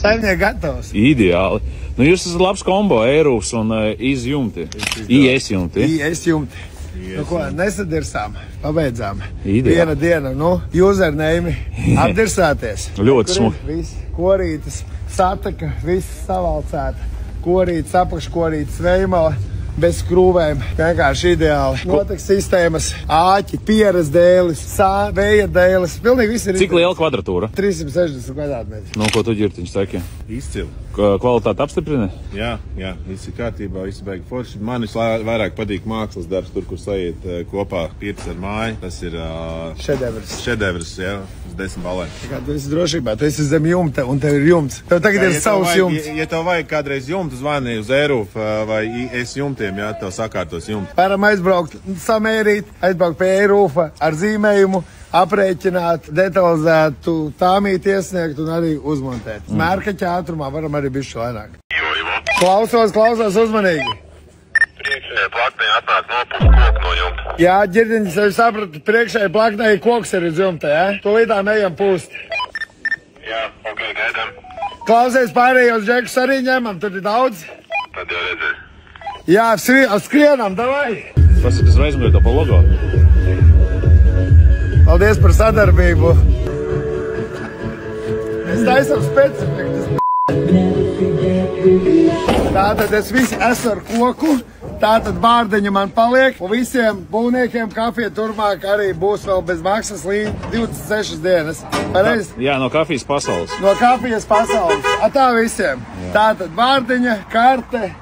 Saimnieks gatavs. Ideāli. Nu, jūs esat labs kombo, Eirūs un izjumti. IS jumti. IS jumti. Nu ko, nesadirsām, pabeidzām. Ideāli. Viena diena, nu, username, apdirsāties. Ļoti smuki. Viss, korītes, sataka, viss savalcēta. Korītes, apakškorītes, veimala, bez skrūvēm. Vienkārši ideāli. Noteikti sistēmas, āķi, pieras dēlis, vēja dēlis. Pilnīgi viss ir. Cik liela kvadratūra? 360 kvadrātmetri. Nu, ko tu ģirtiņš saki? Izcili. Kvalitāte apstiprina? Jā, viss ir kārtībā, viss beigas forši. Man vairāk patīk mākslas darbs, tur, kur sajiet kopā pirts ar māju. Tas ir šedevrs, jā, uz 10 balēm. Tu esi drošībā, tu esi zem jumta un tev ir jumts. Tev tagad ir savs jumts. Ja tev vajag kādreiz jumtu, zvani uz Eirūf vai IS jumtiem, jā, tev sakārtos jumtu. Varam aizbraukt, samērīt, aizbraukt pie Eirūfa ar zīmējumu, aprēķināt, detalizētu tāmīt iesniegt un arī uzmontēt. Mērkaķa ātrumā varam arī bišķi lēnāk. Klausos uzmanīgi. Priekšējai plaknei atnāk nopūst koku no jumta. Jā, ģirdiņš, es sapratu, priekšējai plaknei koks ir uz jumta, jā? Tūlītām ejam pūst. Jā, ok, gaidām. Klausies, pārējos džekus arī ņemam, tur ir daudz. Tad jau redzēs. Jā, skrienam, davai. Tas reizmēr to pa logo. Paldies par sadarbību. Es taisam specifikas. Tātad es visi esmu ar koku. Tātad bārdeņa man paliek. Un visiem būvniekiem kafija turpmāk arī būs vēl bez maksas līdz 26 dienas. Pareiz? Jā, no kafijas pasaules. No kafijas pasaules. Tā visiem. Jā. Tātad bārdeņa, karte,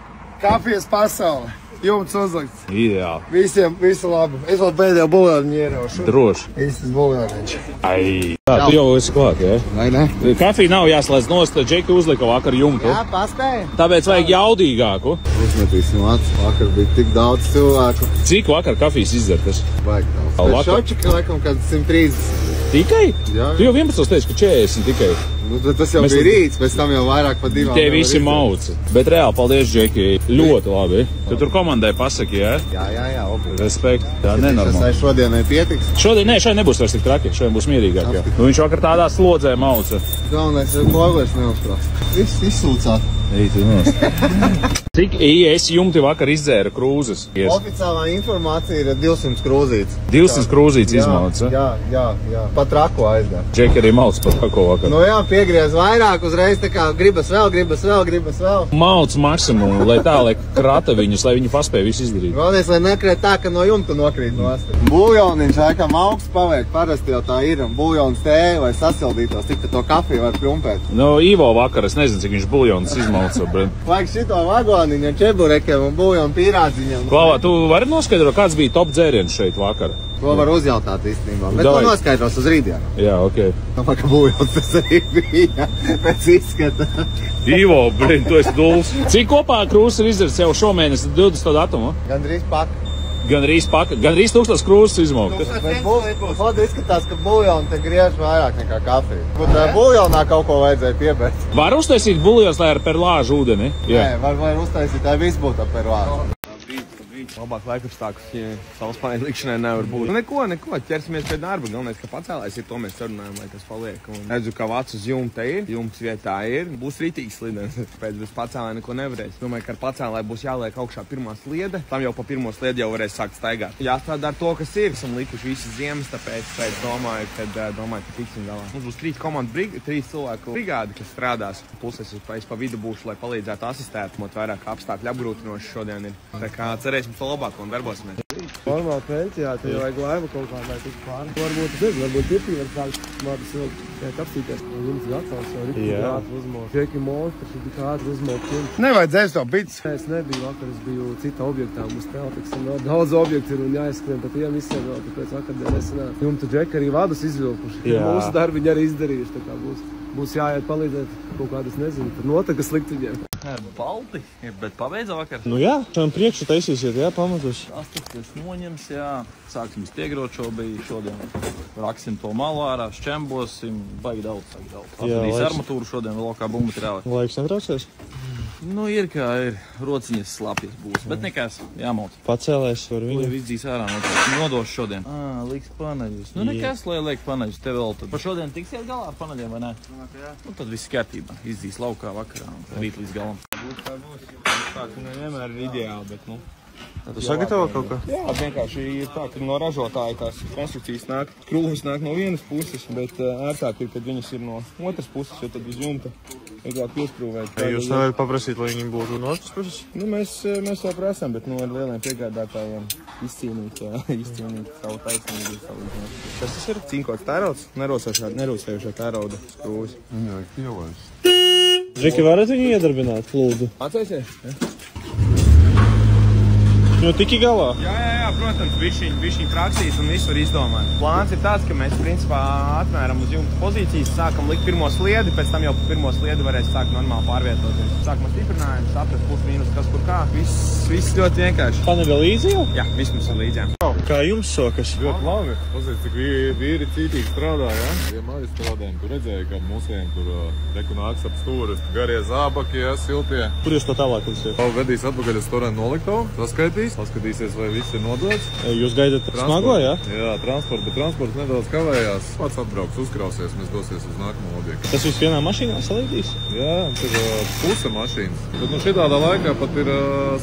kafijas pasaule. Jumts uzlikts. Ideāli. Visiem visu labu. Es vēl pēdējo buljonu ieraušu. Droši. Īstas buljoniņš. Ai. Tā, tu jau esi klāt, jā? Vai ne? Kafija nav jāslēdz nost, Džeki uzlika vakar jumtu. Jā, paspēja. Tāpēc vajag jaudīgāku. Uzmetīsim acis. Vakar bija tik daudz cilvēku. Cik vakar kafijas izdzertas? Vajag daudz. Bet šočika laikam kāds 130. Tikai? Jā. Tu jau 11 teici, ka 40 tikai. Nu, tas jau bija rīts, pēc tam jau vairāk pa divām. Tie visi mauci. Bet reāli, paldies, Džeki. Ļoti labi. Tu tur komandai pasaki, jā? Jā, obligāti. Respekt. Jā, nenormāli. Tas šodienai pietiks. Šodien nebūs vairs tik traki. Šodien būs mierīgāk, jā. Nu, viņš vakar tādā slodzē mauca. Galvenais ir mogurs neuzprāst. Viss izsūcāt. Eiti nost. Cik IS jumti vakar izdzēra krūzes? Oficiālā informācija ir 200 krūzītes. 200 krūzītes izmauca? Jā. Pat rako aizdā. Džeki arī mauc pat rako vakar. Nu jā, piegriez vairāk, uzreiz tā kā gribas vēl. Mauc maksimumu, lai krata viņus, lai viņi paspēja visu izdarīt. Galvenais, lai nekrēt tā, ka no jumta nokrīt nost. Buljoniņš laikam augsts paliek, parasti jau tā ir. Buljons tēja, lai sasildītos, tik to kafiju var krumpēt. No Ivo vakar, es nezinu, cik viņš buljons izmauca. Vajag šito vagoniņu ar čeburekiem un buljonu pīrādziņiem. Klavā, tu vari noskaidrot, kāds bija top dzēriens šeit vakar? To var uzjautāt īstenībā, bet to noskaidros uz rītdienu. Jā, ok. Domāju, ka buljons tas arī bija pēc izskata. Ivo, tu esi dulls. Cik kopā krūzes ir izdarīts jau šomēnes 20. datumu? Gandrīz paka. Gandrīz 1000 krūzes izmaukt. Bet Foda izskatās, ka buljonu te griež vairāk nekā kafiju. Bet buljonā kaut ko vajadzēja piebērt. Var uztaisīt buljons, lai ar perlāžu ūdeni? Nē, var uztaisīt, lai viss būtu ar perlāžu. Labāk laikapstākļus, ja saules paneļu likšanai nevar būt. Neko, ķersimies pie darba. Galvenais, ka pacēlājs ir, to mēs sarunājam, lai tas paliek. Un redzu, ka vats uz jumta ir, jumts vietā ir, būs rītīgs slidens. Pēc bez pacēlāja neko nevarēs. Domāju, ka ar pacēlāju būs jāliek augšā pirmā sliede. Tam jau pa pirmo sliedi jau varēs sākt staigāt. Jāstrādā ar to, kas ir. Esam likuši visas ziemas, tāpēc domāju, ka tiksim galā. Mums būs 3 komandu, 3 cilvēku brigādi, kas strādās. Plus es pa vidu būšu, lai palīdzētu asistēt, mot vairāk apstākļu apgrūtinoši šodien ir. Tā kā cerēsim to labāko un darbosimies. Normāli pēļķi, jā, te vajag laivu kaut kā, lai tik pāri. Varbūt tas ir, varbūt pirtī var kāds vārdas vēl kapsīties. Jums ir atsauc, jau rītī ātri uzmot. Čeki monstrs, ir tik ātri uzmot jums. Nevajadzēs to pits. Es nebiju vakar, es biju cita objektā. Mums teltiksim vēl daudz objektu ir un jāizskrien pa tiem visiem vēl, tāpēc vakardien nesanāk. Jumtu džeki arī vadus izvilkuši. Mūsu darbiņi arī izdarījuši, tā kā būs jāiet palīdzēt kaut kādas, nezinu, tur notaka slikt viņiem. Balti, bet pabeidza vakar. Nu jā, šodien priekšu taisīsiet, jā, pamatus. Astakties noņems, jā. Sāksim stiegrot šodien. Raksim to malu ārā, šķembosim, baigi daudz. Atradīs armatūru šodien vēl kā bumbumateriāli. Laiks netraucēs? Nu, ir kā ir. Rociņas slapjas būs, bet nekas, jāmauc. Pacēlēs var Viņu viņu. izdzīs ārā nodošu šodien. Liks paneļus. Nu, nekas, lai liek paneļus. Te vēl tad. Par šodien tiksiet galā ar paneļiem, vai ne? Nu, tad viss kārtībā. Izdzīs laukā vakarā un rīt līdz galam. Būs. Tā, ka nevienmēr ir ideāli, bet, nu. Tu sagatavo kaut ko? Jā, vienkārši ir tā, ka no ražotāja tās konstrukcijas nāk, krūvis nāk no vienas puses, bet ērtāk ir, kad viņas ir no otras puses, jo tad uz jumta vieglāk pieskrūvēt. Jūs nevarat paprasīt, lai viņi būtu no otras puses? Nu, mēs jau prasām, bet ar lieliem piegādātājiem izcīnīt savu taisnību. Kas tas ir? Cinkots tērauds? Nerūsējušā tērauda skrūvis. Jā, pielaists. Džeki, varat viņu iedarbināt, lūdzu? Atceļsies? Jo tiki galā. Jā, protams, bišķiņ praksīs un visu var izdomāt. Plāns ir tāds, ka mēs principā atmēram uz jumta pozīcijas, sākam likt pirmo sliedi, pēc tam jau pirmo sliedi varēs sākt normāli pārvietoties. Sākumā stiprinājums, saprast plus mīnus, kas kur kā. Viss ļoti vienkārši. Paneļa līdzi jau? Jā, viss mums ir līdzi. Kā jums sokas? Ļoti labi. Pazies, cik vīri cītīgi strādā, ja? Ja mājas strādājam, tu redzēji, ka mūsiem tur reku nāks ap stūri. Garie zābaki, ja, siltie. Kur jūs to tālāk liksiet? Vedīs atpakaļ uz Torēnu noliktavu, saskaitīs, paskatīsies, vai viss ir nodots. Jūs gaidat smago, jā? Jā, bet transports nedaudz kavējās. Pats atbrauks, uzkrausies, mēs dosies uz nākamo objektu. Tas viss vienā mašīnā salīdīs? Jā, tur puse mašīnas. Bet nu šitādā laikā pat ir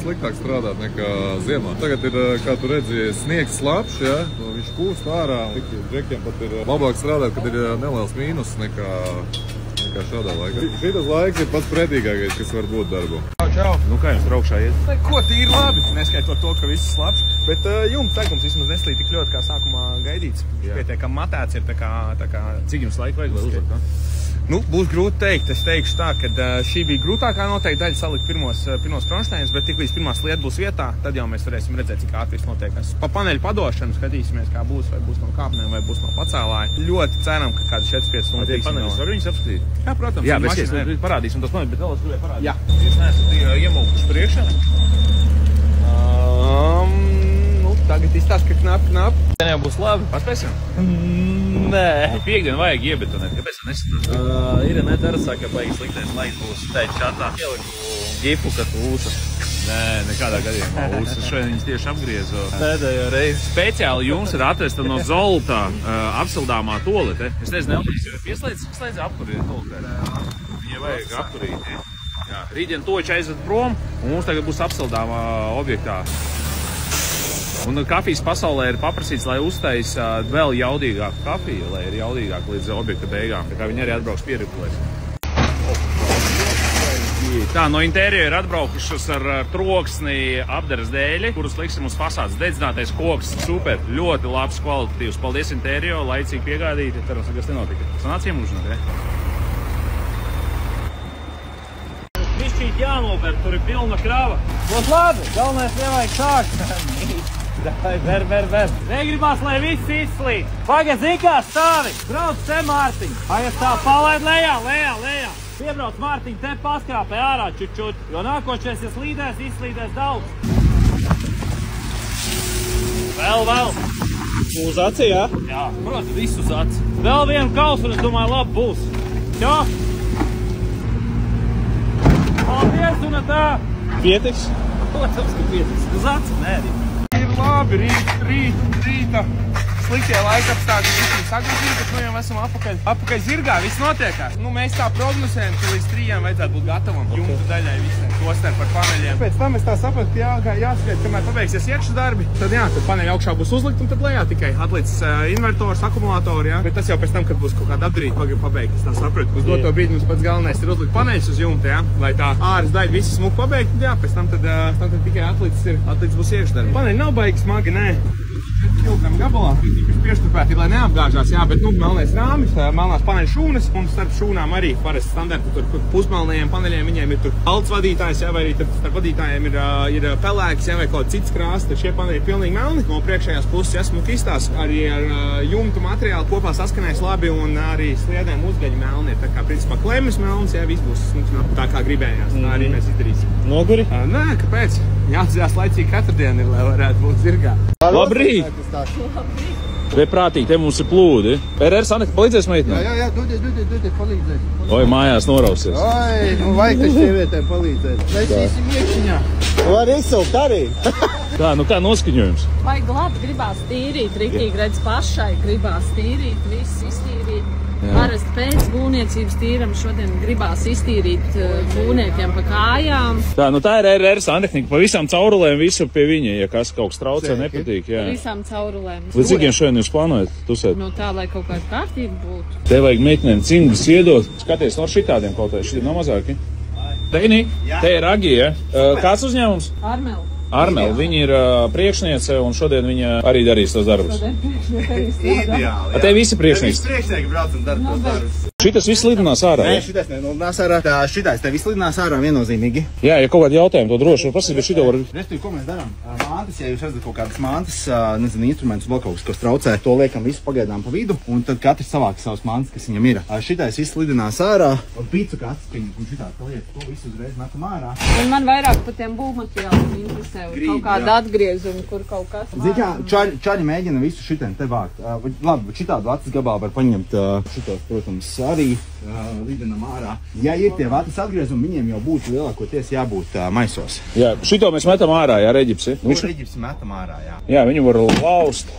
sliktāk strādāt nekā ziemā. Tagad ir, kā tu redzi, sniegs slapš, ja? Viņš kūst ārā. Džekiem pat ir labāk strādāt, kad ir neliels mīnus nekā šādā laikā. Šitas laiks ir pats pretīgākais, kas var būt darbu. Čau! Nu, kā jums braukšā iet? Ko tīri labi, neskaitot to, ka viss slapš. Bet jumta segums vismaz neslīd tik ļoti, kā sākumā gaidīts. Pietiekam matēts ir tā kā... Cik jums laika vajag, lai uzlikt? Nu, būs grūti teikt. Es teikšu tā, ka šī bija grūtākā noteikti daļa salikt pirmos kronšteinus, bet tik līdz pirmā slieda būs vietā, tad jau mēs varēsim redzēt, cik ātri viss notiekās. Pa paneļu padošanu skatīsimies, kā būs, vai būs no kāpnēm, vai būs no pacēlāja. Ļoti ceram, ka kāds 4-5 stundas tiks. Paneļus var viņus apskatīt? Jā, protams. Jā, bet es parādīsim tos paneļus, bet vēl es gribēju parādīt. Jā. Jūs neesat iemūkuši priekšā? Tagad izstāst, ka knap. Ten jau būs labi. Paspēsim? Nē. Piekdien vajag iebetonēt. Kāpēc nesat? Ir nedarasā, ka baigi sliktais laiks būs teikt šādā. Ieliku ģipu, ka tu ūsa. Nē, nekādā gadījumā ūsa. Šodien viņas tieši apgriezo. Pēdējo reizi. Speciāli jums ir atvesta no Zolta apsildāmā tolete. Es nezinu, pieslēdz apkurīt tolete. Viņai vajag apkurīt. Jā. Rītdien toči aizved prom, un mums tagad būs apsildāmā objektā. Un kafijas pasaulē ir paprasīts, lai uztais vēl jaudīgāku kafiju, lai ir jaudīgāk līdz objekta beigām. Tā kā viņi arī atbrauks pieripulēs. Tā, no interjera ir atbraukušas ar troksni apdares dēļi, kurus liksim uz fasādes. Dedzinātais koks, super, ļoti labs, kvalitatīvs. Paldies interjera, laicīgi piegādīti. Cerams, kas nenotika. Sanāc iemūžināt, ja? Višķīt jānober, tur ir pilna krava. Būs labi, galvenais nevajag sākt. Ver. Negribās, lai viss izslīd. Pagad, zikā, stāvi. Brauc te, Mārtiņ. Pagad stāv, palaid lejā. Piebrauc, Mārtiņ, te paskrāpē ārā čučut. Jo nākošais, ja slīdēs, izslīdēs daudz. Vēl. Uz aci, jā? Jā, protams, visu uz aci. Vēl vienu kausu, un es domāju, labi būs. Čau. Paldies, un tā. Pietiks? Protams, ka pietiks. Uz aci, nē. Labi, rīta sliktie laikapstākļi visi sagrūzīgi, bet nu jau esam apakaļ zirgā, viss notiekās. Nu, mēs tā prognozējam, ka līdz 3 vajadzētu būt gatavam jumta daļai visiem, tostar par paneļiem. Pēc tam es tā sapratu, ka jāskaita, kamēr pabeigsies iekšas darbi, tad paneļi augšā būs uzlikt un tad lejā tikai atlicis invertors, akumulātori, jā. Bet tas jau pēc tam, kad būs kaut kāda apdarīta pabeigta, es tā sapratu, ka uz doto brīdi mums pats galvenais ir uzlikt paneļus uz jumta, jā, lai tā āras daļa visi smuki pabeigta, jā, pēc tam tad tikai atlicis būs iekšdarbi. Paneļi nav baigi smagi, nē. Kilgram gabalā, kas piešturpēti, lai neapgāžās, jā, bet, melnais rāmis, melnās paneļu šūnas, un starp šūnām arī parasti standarti, tur pusmelnajiem paneļiem viņiem ir tur balts vadītājs, jā, vai arī starp vadītājiem ir pelēks, jā, vai kaut cits krāsts, tad šie paneļi ir pilnīgi melni, no priekšējās puses, jā, smuki izstās, arī ar jumtu materiālu kopā saskanēs labi, un arī sliedēm uzgaļi melni, tā kā, principā, klemmes melns, jā, viss būs tā kā gribējās, tā arī mēs izdarīsim. Noguri? Nē, kāpēc? Jāatcerās laicīgi katru dienu ir, lai varētu būt zirgā. Labrīt! Te prātīgi, te mums ir plūdi. PRR Sanekta palīdzēs meitnē? Jā, dodiet, palīdzēt. Oi, mājās norausies. Oi, nu vajag taču sievietēm palīdzēt. Mēs īsim iekšiņā. Var izsaukt arī. Tā, nu kā noskaņojums? Vajag labi, gribās tīrīt, riktīgi redz pašai, gribās tīrīt, viss iztīrīt. Parasti pēc būvniecības tīram šodien gribās iztīrīt būvniekiem pa kājām. Tā, nu tā ir RR Santehnika, pa visām caurulēm visu pie viņa, ja kas kaut kas traucē, nepatīk, jā. Visām caurulēm. Līdz cikiem šodien jūs plānojat tusēt? Nu tā, lai kaut kāda kārtība būtu. Te vajag meitenēm cimdus iedot. Skaties, no šitādiem kaut kā, šitie nav mazāki. Teini, te ir Agi, ja? Kāds uzņēmums? Armel, viņa ir priekšniece un šodien viņa arī darīs tos darbus. Ideāli. Te visi priekšnieki. Visi priekšnieki brauc un dara tos darbus. Šitas viss lidinās ārā. Nē, šitais nelidinās ārā. Šitais te viss lidinās ārā viennozīmīgi. Jā, ja kaut kādi jautājumi, to droši var pasīt, bet šito var... Restīvi, ko mēs darām? Mantas, ja jūs redzat kaut kādas mantas, nezinu, instrumentus, vēl kaut kas traucē, to liekam visu pagaidām pa vidu, un tad katrs savāk savas mantas, kas viņam ir. Šitais viss lidinās ārā, un pīcu kāds, un šitā paliek, to visu uzreiz nākam ārā. Un man vairāk par tiem būvmateriāliem interesē, kaut kāda atgriezuma, kur kaut kas... Zini kā, čaļi mēģina visu šitiem te vākt. Labi, bet šitādu vatas gabalā var paņemt šitos, protams, arī lidinam ārā. Ja ir tie vatas atgriezumi, viņiem jau būtu lielākoties jābūt maisos. Jā, šito mēs metam ārā, jā, reģipsi. Reģipsi metam ārā, jā. Jā, viņu var laust.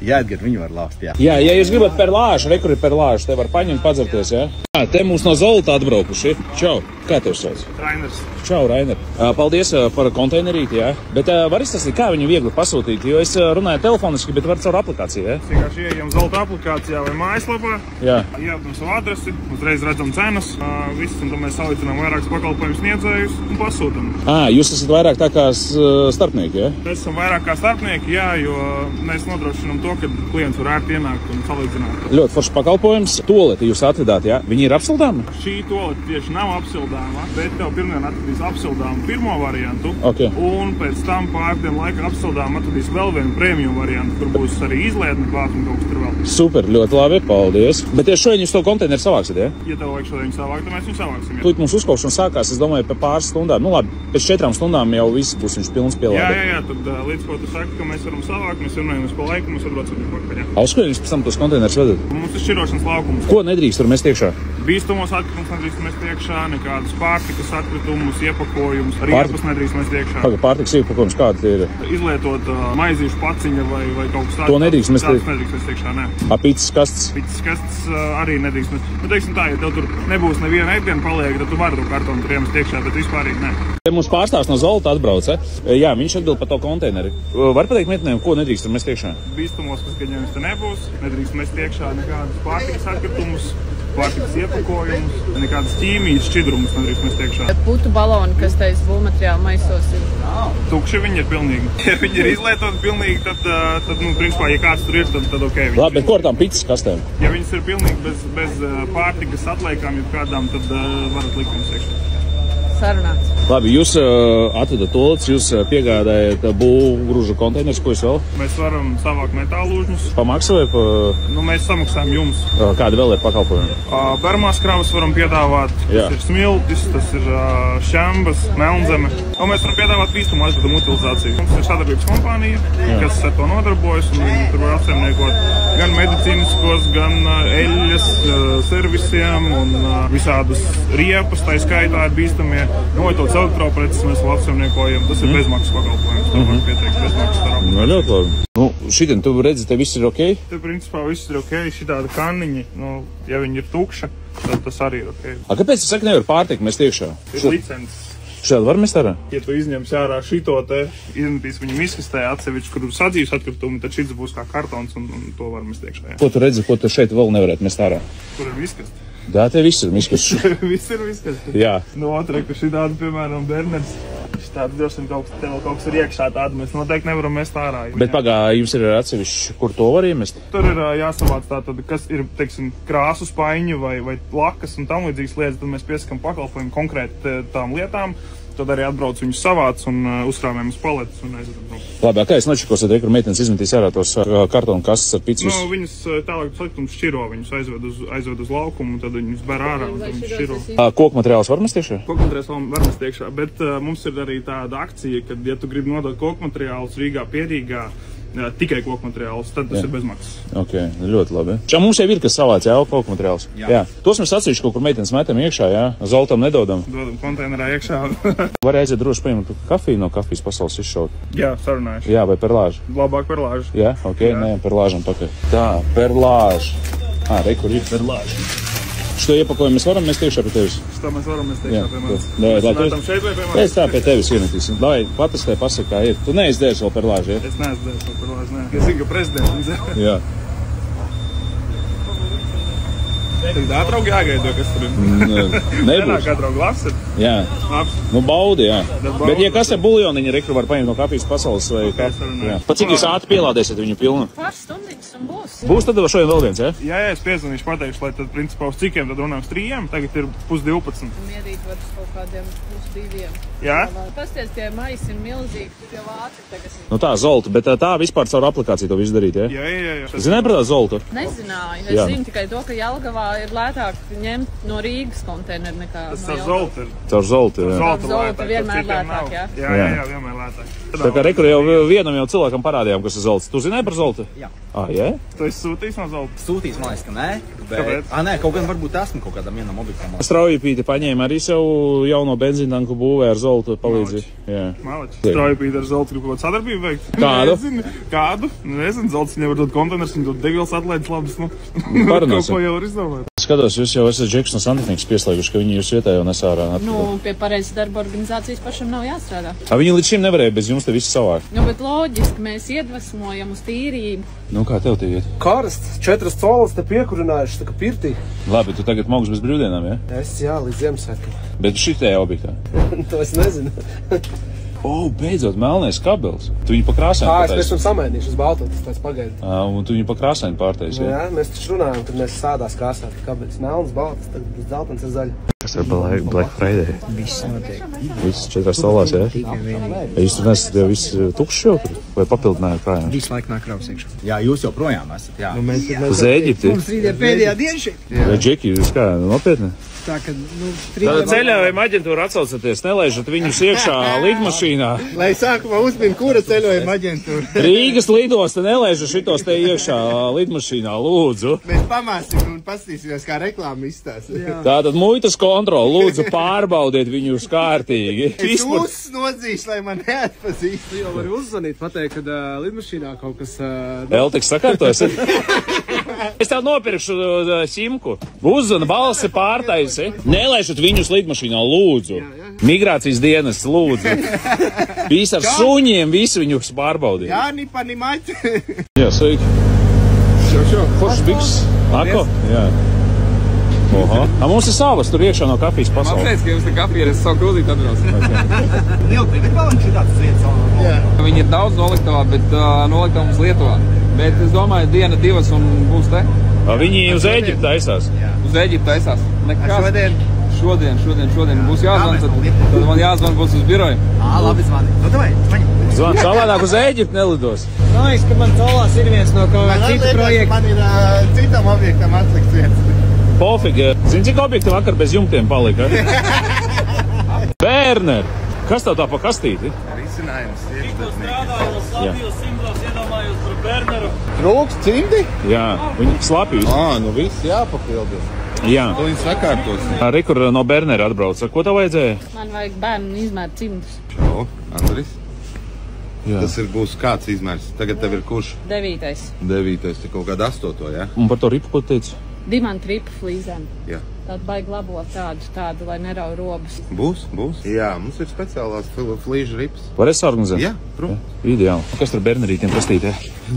Jā, Edgar, viņu var laust, jā. Jā, ja jūs gribat perlāžu, rekur ir perlāžu, te var paņemt, padzerties, jā? Jā, te mūs no Zolta atbraukuši. Čau, kā tev sauc? Rainers. Čau, Rainer. Paldies par konteinerīti, jā. Bet var izstāstīt, kā viņu viegli pasūtīt, jo es runāju telefoniski, bet var caur aplikāciju, jā? Vienkārši ieejam Zolta aplikācijā vai mājaslapā. Jā. Ievadam savu adresi, uzreiz redzam cenas, viss, un tad mēs salīdzinām vairākus pakalpojumus sniedzējus un pasūtam. Jūs esat vairāk tā kā starpnieki, jā? Mēs esam vairāk kā starpnieki, jā, jo mēs nodrošinām to, ka klients var ērti ienākt un salīdzināt. Ļoti foršs pakalpojums. Toleti jūs atvedāt, jā? Viņi ir apsildāmi? Šī toleti tieši nav apsildāma, bet tev pirmdien atvedīs apsildāmu pirmo variantu. Okay. Un pēc tam pārdienu laika apsildāmu atvedīs vēl vienu premium variantu, kur būs arī izlietne klāt un kaut kas tur vēl. Super, ļoti labi, paldies. Bet tieši šodien jūs to konteineru savāksiet, jā? Ja tev vajag šodien savākt, tad mēs viņu savāksim. Tūlīt mums uzkaušana sākās, es domāju, pēc pāris stundām. Nu labi, pēc 4 stundām jau viss būs viņš pilns pielādēt. Jā, tad līdz ko tu saki, ka mēs varam savākt, mēs runājamies pa laiku, mēs atbraucam pakaļ. Uz ko jūs pēc tam tos konteinerus vedat? Mums ir šķirošanas laukums. Ko nedrīkst tur mest iekšā? Bīstamos atkritumus nedrīkst mest iekšā, nekādus pārtikas atkritumus, iepakojumus, riepas nedrīkst mest iekšā. Pārtikas iepakojums kādi tie ir? Izlietot maizīšu paciņa vai kaut kas tāds. To nedrīkst mest iekšā, nē. Pīcis kastes? Pīcis kastes arī nedrīkst mest. Nu, teiksim tā, ja tev tur nebūs neviena ēdiena paliek, tad tu vari to kartonu tur iemest iekšā, bet vispārīgi nē. Te mums pārstāvs no Zolta atbrauc, Jā, viņš atbild par to konteineri. Var pateikt meitenēm, ko nedrīkst mest iekšā? Bīstamos, kas gaļienes te nebūs, nedrīkst mest iekšā nekādus pārtikas atkritumus, pārtikas iepakojumus, nekādas ķīmijas šķidrumus nedrīkst mest iekšā. Putu baloni, kas teiks būvmateriālu maisos ir. Tukši viņi ir pilnīgi. Ja viņi ir izlietoti pilnīgi, tad principā, ja kāds tur ir, tad ok. Labi, bet ko ar tām pīcis kastēm? Ja viņas ir pilnīgi bez pārtikas atliekām, ja kādām, tad varat likt viņas iekšā. Sarunāts. Labi, jūs atvedat tolets, jūs piegādājat būvgrūžu konteinerus, ko jūs vēl? Mēs varam savākt metālu lūžņus. Pamaksa vai pa... Nu, mēs samaksājam jums. Kādi vēl ir pakalpojumi? Bermās kravas varam piedāvāt. Jā. Tas ir smiltis, tas ir šambas, melnzeme. Un mēs varam piedāvāt bīstumu aizvedumu utilizāciju. Mums ir sadarbības kompānija, kas ar to nodarbojas, un tur var apsaimniekot gan medicīniskos, gan eļļas servisiem un visādus riepas, tā skaitā ir bīstamie. Noietot elektropreces mēs vēl apsaimniekojam. Tas ir bezmaksas pakalpojums. Tā var pieteikt bezmaksas darbu. Nu, ļoti labi. Nu, šitien tu redzi, te viss ir ok? Te principā viss ir ok. Šitāda kanniņi, ja viņi ir tukša, tad tas arī ir ok. Kāpēc tu saki, nevar pārtiku mest iekšā? Ir licences. Šādi var mest ārā? Ja tu izņems ārā šito te, izmetīs viņu miskastē atsevišķi, kur sadzīves atkritumi, tad šis būs kā kartons un to var mest iekšā. Jā. Ko tu redzi, ko tu šeit vēl nevarētu mest ārā? Kur ir miskasti? Jā, te viss ir miskasti. Viss ir miskasti? Jā. No otrē, ka šitāda, piemēram, Berners, šitāda droši tev kaut kas ir iekšā tāda, mēs noteikti nevaram mest ārā. Bet pagā, jums ir atsevišķi, kur to var iemest? Tur ir jāsavāc tātad, kas ir, teiksim, krāsu spaiņu vai lakas un tam līdzīgas lietas, tad mēs piesakam pakalpojumu konkrēti tām lietām. Tad arī atbrauc viņus savāc un uzkrāmējam uz paletes un aizvedam. Labi, kā es nočakos, tad meitenes izmetīs ārā tos kartonu kastes ar picus? Viņas tālāk sliktums šķiro, viņus aizved uz laukumu un tad viņus ber ārā un tad viņus šķiro. Koku materiālus var mest iekšā? Koku materiālus var mest iekšā, bet mums ir arī tāda akcija, kad, ja tu gribi nodot koku materiālus Rīgā, Pierīgā, Jā, tikai koku materiāls, tad tas ir bezmaksas. Ok, ļoti labi. Čā mums jau ir, kas savāc, jā, koku materiāls. Jā. Tos mēs atsevišķi kaut kur meitenes metam iekšā, jā, Zoltam nedodam. Dodam konteinerā iekšā. Var aiziet droši paņemt kafiju no kafijas pasaules izšaut. Jā, sarunājuši. Jā, vai perlāžu? Labāk perlāžu. Jā, ok, nē, perlāžam pakaļ. Tā, perlāžu. Re, kur ir perlāžu. Šo iepakojumu mēs varam mest iekšā pie tevis? Šo mēs varam mest iekšā pie manis. Mēs metam šeit vai pie manis? Es tā pie tevis ienetīsim. Lai patestē pasaka, kā ir. Tu neizdzēsi vēl perlāžu, ja? Es neizdzēsu vēl perlāžu, nē. Es zinu, ka prezidents izdzēs. Jā. Tagad ātraugi jāgaida, kas tur ir. Nebūs. Ātraugi labs ir. Jā. Labs. Nu, baudi, jā. Baudi. Bet, ja kas ir buljoniņa, rekru var paņemt no kafijas pasaules vai kā. Pa cik jūs ātri pielādēsiet viņu pilnu? Pāris stundiņas un būs. Būs tad šodien vēl viens, jā? Jā, es piezvanīšu, pateikšu, lai tad, principā, uz cikiem tad runājam 3. Tagad ir 11:30. Mierīt var uz kaut kādiem 2. Jā? Pasties, tie maisi ir milzīgi, tie vāci tagad. Nu tā, Zolta, bet tā vispār caur aplikāciju to visu darīt, jā? Jā. Zināji par tā Zoltu? Nezināju. Es zinu tikai to, ka Jelgavā ir lētāk ņemt no Rīgas konteineru nekā tas no ar Zoltu ir. Caur Zoltu, jā. Zoltu vienmēr lētāk, jā? Jā, vienmēr lētāk. Tā kā rekur jau vienam jau cilvēkam parādījām, kas ir Zolts. Tu zināji par Zoltu? Jā. Jā? Tu esi sūtījis no Zolta? Sūtījis, man liekas, ka nē. Kāpēc? Nē, kaut gan varbūt esmu kaut kādam vienam objektam. Straujupīte paņēma arī sev jauno benzīntanku būvē ar Zoltu palīdzību. Jā. Malič. Straujupīte ar Zoltu grib kaut kādu sadarbību veikt? Kādu? Kādu? Nezinu, Zolts viņam var dot konteinerus, viņam dot degvielas atlaides labas, nu. Parunāsim. Kaut ko jau var izdomāt. Skatos, jūs jau esat Džeks no Santehnikas pieslēguši, ka viņi jūs vietā jau nes ārā. Nu, pie pareizas darba organizācijas pašam nav jāstrādā. Viņi līdz šim nevarēja bez jums te visu savākt. Nu, bet loģiski, mēs iedvesmojam uz tīrību. Nu, kā tev tie iet? Karsts, 4 colas te piekurinājuši, tā kā pirtī. Labi, tu tagad mogs bez brīvdienām, ja? Es, jā, līdz Ziemassvētkiem. Bet šitajā objektā? To es nezinu. Beidzot, melnais kabels. Tu viņu pa krāsaini Es pēc tam samainīšu uz balto, tas tāds pagaida. Un tu viņu pa krāsaini pārtaisi, jā? Jā, mēs taču runājam, kad mēs sādās krāsā, kabelis melns, balts, tagad dzeltens ar zaļu. Kas ir Black Friday? Viss notiek. Viss 4 stāvās, jā? Tikai vienīgi. Jūs tur nesat jau visu tukšu jau tur? Vai papildināju krājām? Visu laiku nāk kravas iekšā. Jā, jūs joprojām esat, jā. Nu, mēs Uz Ēģipti? Mums rītdien pēdējā diena šeit. Vai Džeki, jūs kā, nopietni? Tā, ka, nu, Tātad ceļojuma aģentūra atsaucaties, nelaižat viņus iekšā lidmašīnā. Lai sākumā uzmin, kura ceļojuma aģentūra. Rīgas lidosta nelaiža šitos te iekšā lidmašīnā, lūdzu. Mēs pamāsim un pastīsimies, kā reklāma izstāsta. Tātad muitas kontrola, lūdzu pārbaudiet viņus kārtīgi. Es uznodzīšu, lai man neatpazīst. Tu jau vari uzzvanīt, pateikt, kad lidmašīnā kaut kas... Eltiks sakārtojas. Es tev nopirkšu simku. Uzzvana, balsi pārtaisi. Nelaižat viņus lidmašīnā, lūdzu. Migrācijas dienas, lūdzu. Visi ar suņiem, visi viņus pārbaudīt. Jā, nipani maķi. Jā, sveiki. Foršs biks. Ako? Jā. Oha. Mums ir savas tur iekšā no kafijas pasaules. Man teica, ka jums te kafija ir, es savu krūzīti atbraucu. Lielpīti, vēl viņš ir tāds vietas. Viņi ir daudz noliktavā, bet noliktavā mums Lietuvā. Bet es domāju, diena, 2 un būs te. Viņi uz Ēģiptu taisās? Uz Ēģiptu taisās. Šodien būs jāzvan, tad man jāzvan būs uz biroju. Labi, zvani. Nu, davai, zvani. Zvan, savādāk uz Ēģiptu nelidos. Man liekas, ka man colās ir viens no kaut kā citu projektu. Man ir citam objektam atlikts vietas. Pofīgi. Zini, cik objekti vakar bez jumtiem palika? Bērner! Kas tev tā pa kastīti? Risinājums. Latvijas simbols iedomājos par Berneru. Trūks cimdi? Jā, viņi slapjus. Nu viss jāpapildi. Jā. To viņi sakārtos. Rekur no Bernera atbrauca. Ko tev vajadzēja? Man vajag bērnu izmērt cimdus. Čau, Andris. Jā. Tas būs kāds izmērs. Tagad tev ir kurš? 9. 9. Te kaut kāda 8, jā? Un par to ripu, ko teici? Dimantu ripu flīzēm. Jā. Tādu baigi labot tādu, lai nerauj robus. Būs. Jā, mums ir speciālās flīžu rips. Varēs organizēt? Jā, protams. Ideāli. Kas tur Bernerītiem kastītē?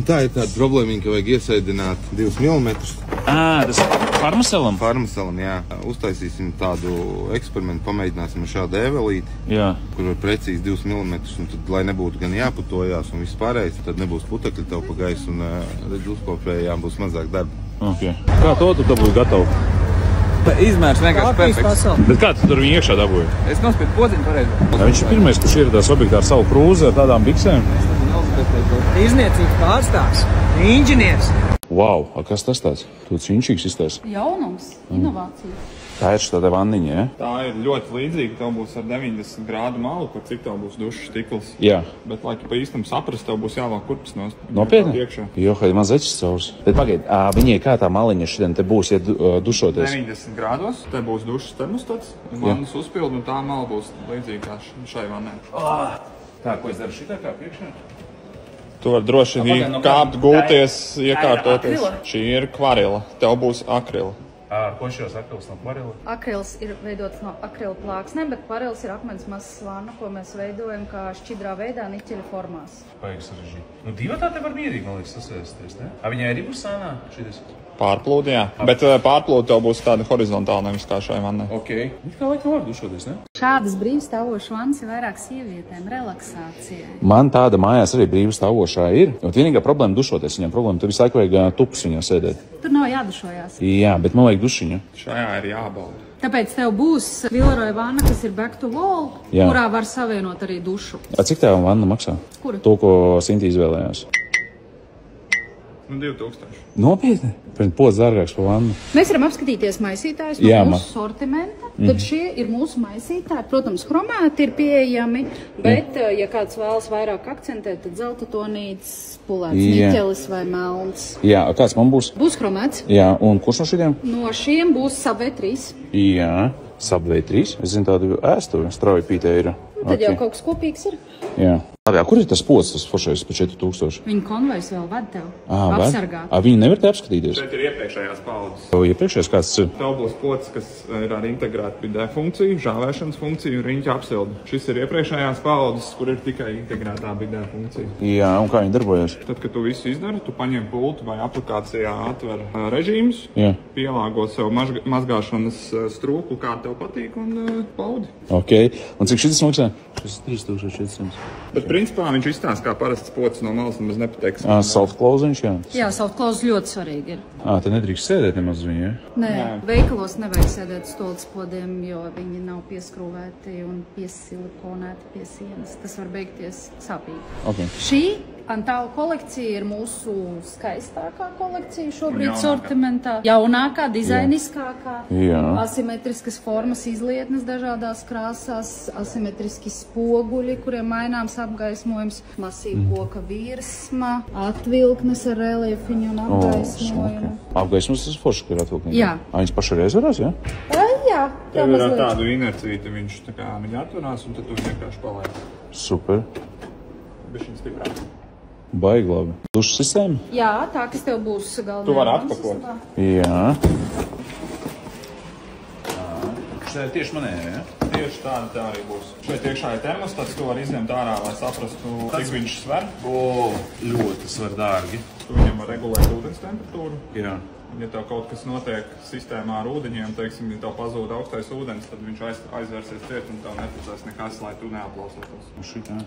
Tā ir tāda problēma, ka vajag iesēdināt 2 mm. Tas farmaselam? Farmaselam, jā. Uztaisīsim tādu eksperimentu, pamēģināsim ar šādu evelīti, kur var precīzi 2 mm, un tad, lai nebūtu gan jāputojās un viss pārējais, tad nebūs putekļi tev pa gaisu un uzkopējām būs mazāk darba. Okay. Kā to tu dabūji gatavu? Izmērs vienkārši perfekts. Bet kā tu tur viņu iekšā dabūji? Es nospiedu podziņu pareizi. Viņš ir pirmais, kurš ieradās objektā ar savu krūzi ar tādām biksēm? Izniecības pārstāvs, inženieris. Wow, kas tas tāds? Tu cinčīgs izstāsti? Jaunums, inovācija. Tā ir šāda vanniņa, ja? Tā ir ļoti līdzīga. Tev būs ar 90 grādu malu, kur cik tev būs dušas stikls. Jā. Bet, lai tu pa īstam saprast, tev būs jāvāk kurpes Nopietni? Jo, kad maz eķis caurs. Bet pagaid, viņai kā tā maliņa šodien te būs, ja dušoties? 90 grādos, te būs dušas termostats, vannas uzpildi, un tā mala būs līdzīga kā šai vannai. Tā, ko es daru šitā kā priekšā? Tu vari droši vien kāpt, gulties, iekārtoties. Šī ir kvarila, tev būs akrila. Ko šos akrils no kvarila? Akrils ir veidots no akrila plāksnēm, bet kvarils ir akmens mazs vana, ko mēs veidojam kā šķidrā veidā niķeļa formās. Vajag sarežģīt. Nu, divi tā te var mierīgi, man liekas, sasēsties, ne? Viņai arī būs sānā šitas? Pārplūdi, jā. Bet pārplūdi tev būs tāda horizontāla, nevis kā šai vannai. Ok. Kā laikam var dušoties, ne? Šādas brīvstāvošas vannas ir vairāk sievietēm, relaksācijai. Man tāda mājās arī brīvstāvošā ir. Un vienīgā problēma dušoties viņam. Problēma, tu visu laiku vajag tupus viņā sēdēt. Tur nav jādušojās. Jā, bet man vajag dušiņu. Šajā ir jābauda. Tāpēc tev būs Villeroy vanna, kas ir back to wall, Jā. kurā var savienot arī dušu. Cik tev vanna maksā? Kura? To, ko Sinti izvēlējās. 2000. Nopietni? Pods dārgāks par vannu. Mēs varam apskatīties maisītājus no mūsu sortimenta. Tad šie ir mūsu maisītāji. Protams, chromēti ir pieejami, bet, ja kāds vēlas vairāk akcentēt, tad zelta tonīts, pulēts niķelis vai melns. Jā, kāds man būs? Būs chromēts. Jā, un kurš no šitiem? No šiem būs Subway 3. Jā, Subway 3. Es zinu, tādu ēstuvi strauji pītē ir. Tad jau kaut kas kopīgs ir. Jā. Labi, kur ir tas pods, tas foršais par 4000? Viņa konvojs vēl ved tev. Apsargāt. Viņi nevar te apskatīties? Šeit ir iepriekšējās paudzes. Iepriekšējās kāds ir? Tev būs pods, kas ir ar integrētu bidē funkciju, žāvēšanas funkciju un riņķa apsildi. Šis ir iepriekšējās paudzes, kur ir tikai integrētā bidē funkcija. Jā, un kā viņi darbojas? Tad, kad tu visu izdari, tu paņem pultu vai aplikācijā atver režīmus, pielāgo sev mazgāšanas strūku, kā tev patīk, un paudi. Ok, un cik šis maksā? Šis 3400. Bet principā viņš izstāsta kā parasts pods no malas, nemaz nepateiks. Soft close viņš, jā? Jā, soft close ļoti svarīgi ir. Te nedrīkst sēdēt nemaz viņu, ja? Nē, veikalos nevajag sēdēt stoldes podiem, jo viņi nav pieskrūvēti un piesilikonēti pie sienas. Tas var beigties sāpīgi. Okay. Šī Antāla kolekcija ir mūsu skaistākā kolekcija šobrīd sortimentā. Jaunākā, dizainiskākā, asimetriskas formas izlietnes dažādās krāsās, asimetriski spoguļi, kuriem maināms apgaismojums, masīva koka virsma, atvilknes ar reliefiņu un apgaismojumu. Apgaismos tas forši, ka ir atvilkni? Jā. Viņš paši reizvarās, jā? Jā. Tev ir ar tādu inercīti, viņš tā kā viņa atturās un tad tu vienkārši palaid. Super. Bišķiņ stiprāk. Baigi labi. Dušas sistēma? Jā, tā, kas tev būs galvenā. Tu vari atpakot. Jā. Šeit tieši manējā, ja? Tieši tāda tā arī būs. Šeit iekšā ir termostats, tu vari izņemt ārā, lai saprastu, cik viņš sver. Ļoti sver dārgi. Tu viņam var regulēt ūdens temperatūru. Jā. Ja tev kaut kas notiek sistēmā ar ūdeņiem, teiksim, ja tev pazūd augstais ūdens, tad viņš aizvērsies ciet un tev neticēs nekas, lai tu neaplausotos. Šitā.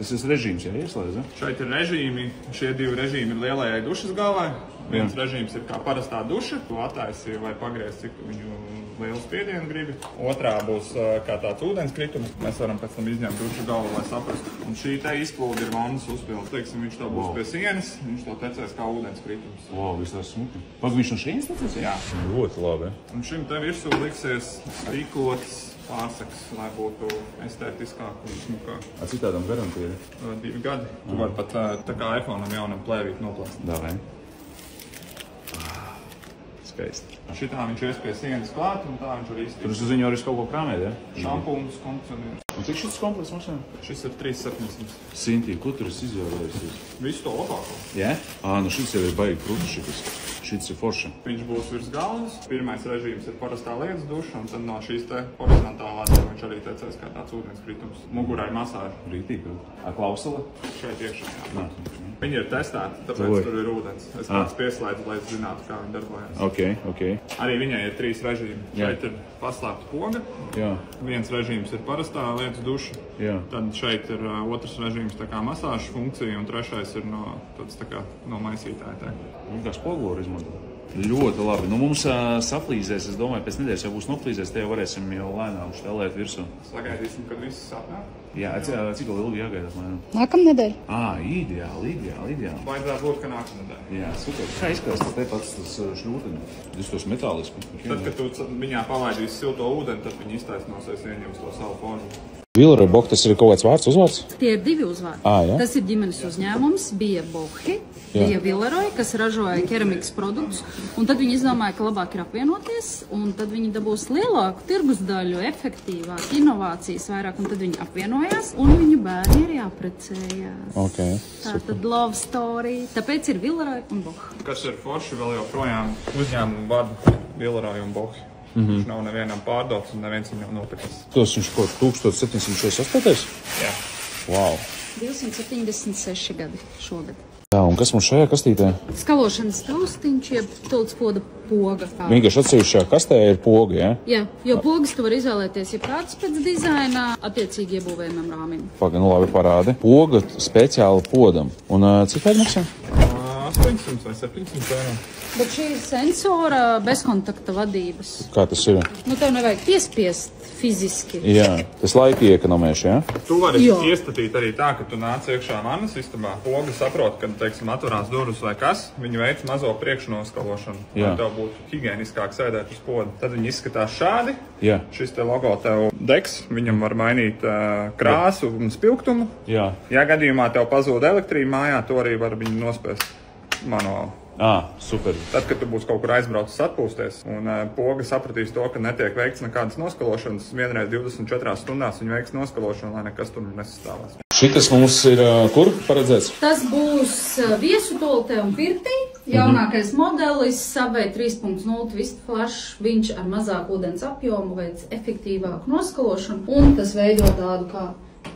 Tas ir režīms, ja ieslēdz, ja? Šeit ir režīmi. Šie divi režīmi ir lielajai dušas galvai. Viens režīms ir kā parastā duša. Tu attaisi vai pagriez, cik viņu lielu spiedienu gribi. Otrā būs kā tāds ūdenskritums. Mēs varam pēc tam izņemt dušu galvu, lai saprastu. Un šī te izplūde ir vannas uzpilde. Teiksim, viņš tev būs pie sienas, viņš tev tecēs kā ūdenskritums. Viss tās smuki. Viņš no šīs tecēs? Jā. Ļoti labi. Un šim te virsū liksies stīkots pārsaks, lai būtu estētiskāk un smukāk. Cik tādam garantija ir? 2 gadi. Tu vari pat tā kā iPhone'am jaunam plēvīt noplāst. Davai. Skaisti. Šitā viņš ies pie sienas klāt un tā viņš var iztīst. Tur uz viņu arī kaut ko krāmēt, ja? Šampūns, kondicionieris. Un cik šis komplekts maksā? Šis ir 3700. Sintī, ko tur es izvēlējusies? Visu to labāko. Jā? Nu šis jau ir baigi krūtis šitas. Šis ir forša. Viņš būs virs galvas. Pirmais režīms ir parastā lietas duša, un tad no šīs te horizontālās viņš arī tecēs kā tāds ūdenskritums. Mugurai masāža. Rītīgi. Klausula? Šeit iekšā, jā. Viņi ir testēti, tāpēc tur ir ūdens. Es kāds pieslēdzu, lai es zinātu, kā viņi darbojas. Ok. Arī viņai ir 3 režīmi. Šeit ir paslēpta poga. Jā. Viens režīms ir parastā lietas duša. Jā. Tad šeit ir otrs režīms tā kā masāžas funkcija, un trešais ir no maisītāja. Kā spoguli var izmantot? Ļoti labi. Nu, mums saplīzēs, es domāju, pēc nedēļas jau būs noplīzēs, te jau varēsim jau lēnām štelēt virsū. Sagaidīsim, kad viss sapnā. Jā, cik ilgi jāgaidāt, lēnām? Nākamnedēļ. Ideāli. Vajadzētu būt, ka nākamnedēļ. Jā, super. Kā izskatās tas te pats tas šļūtenis? Tas tos metālisku. Tad, kad tu viņā palaidīsi silto ūdeni, tad viņi iztaisnosies, ieņems to savu formu. Villeroy Boch, tas ir kaut kāds vārds, uzvārds? Tie ir 2 uzvārdi. Jā. Tas ir ģimenes uzņēmums, bija Bochi, bija Villeroy, kas ražoja keramikas produktus, un tad viņi izdomāja, ka labāk ir apvienoties, un tad viņi dabūs lielāku tirgus daļu, efektīvāk, inovācijas vairāk, un tad viņi apvienojās, un viņu bērni arī apprecējās. Okay, tātad love story, tāpēc ir Villeroy un Boch. Kas ir forši vēl joprojām uzņēmumu vada Villeroy un Bochi. Viņš nav nevienam pārdots un neviens viņam nopirks. Tos viņš kaut 1748? Jā. Wow. 276 gadi šogad. Jā, un kas mums šajā kastītē? Skalošanas taustiņš, jeb tulcpoda poga. Vienkārši atsevišķā kastē ir poga, ja? Jā, jo pogas tu var izvēlēties, ja kāds pēc dizaina attiecīgi iebūvējumam rāmim. Paga, nu labi parādi. Poga speciāli podam. Un cik tādi maksā? 800 vai 700 eiro. Bet šī ir sensora bezkontakta vadības. Kā tas ir? Nu, tev nevajag piespiest fiziski. Jā, tas laika iekonomēšu, jā? Tu vari iestatīt arī tā, ka tu nāc iekšā vannas istabā. Poga saprot, kad, teiksim, atverās durvis vai kas, viņi veic mazo priekšnoskalošanu, lai tev būtu higieniskāk sēdēt uz poda. Tad viņi izskatās šādi. Jā. Šis te logo tev degs, viņam var mainīt krāsu un spilgtumu. Jā. Ja gadījumā tev pazūd elektrība mājā, to arī var viņi nospēst manuāli. Super. Tad, kad tu būsi kaut kur aizbraucis atpūsties, un poga sapratīs to, ka netiek veikts nekādas noskalošanas, vienreiz 24 stundās viņi veiks noskalošanu, lai nekas tur nesastāvās. Šitas mums ir kur paredzēts? Tas būs viesutoltē un pirtī. Jaunākais modelis, Subway 3.0 Twist Flash, viņš ar mazāku ūdens apjomu veic efektīvāku noskalošanu, un tas veido tādu kā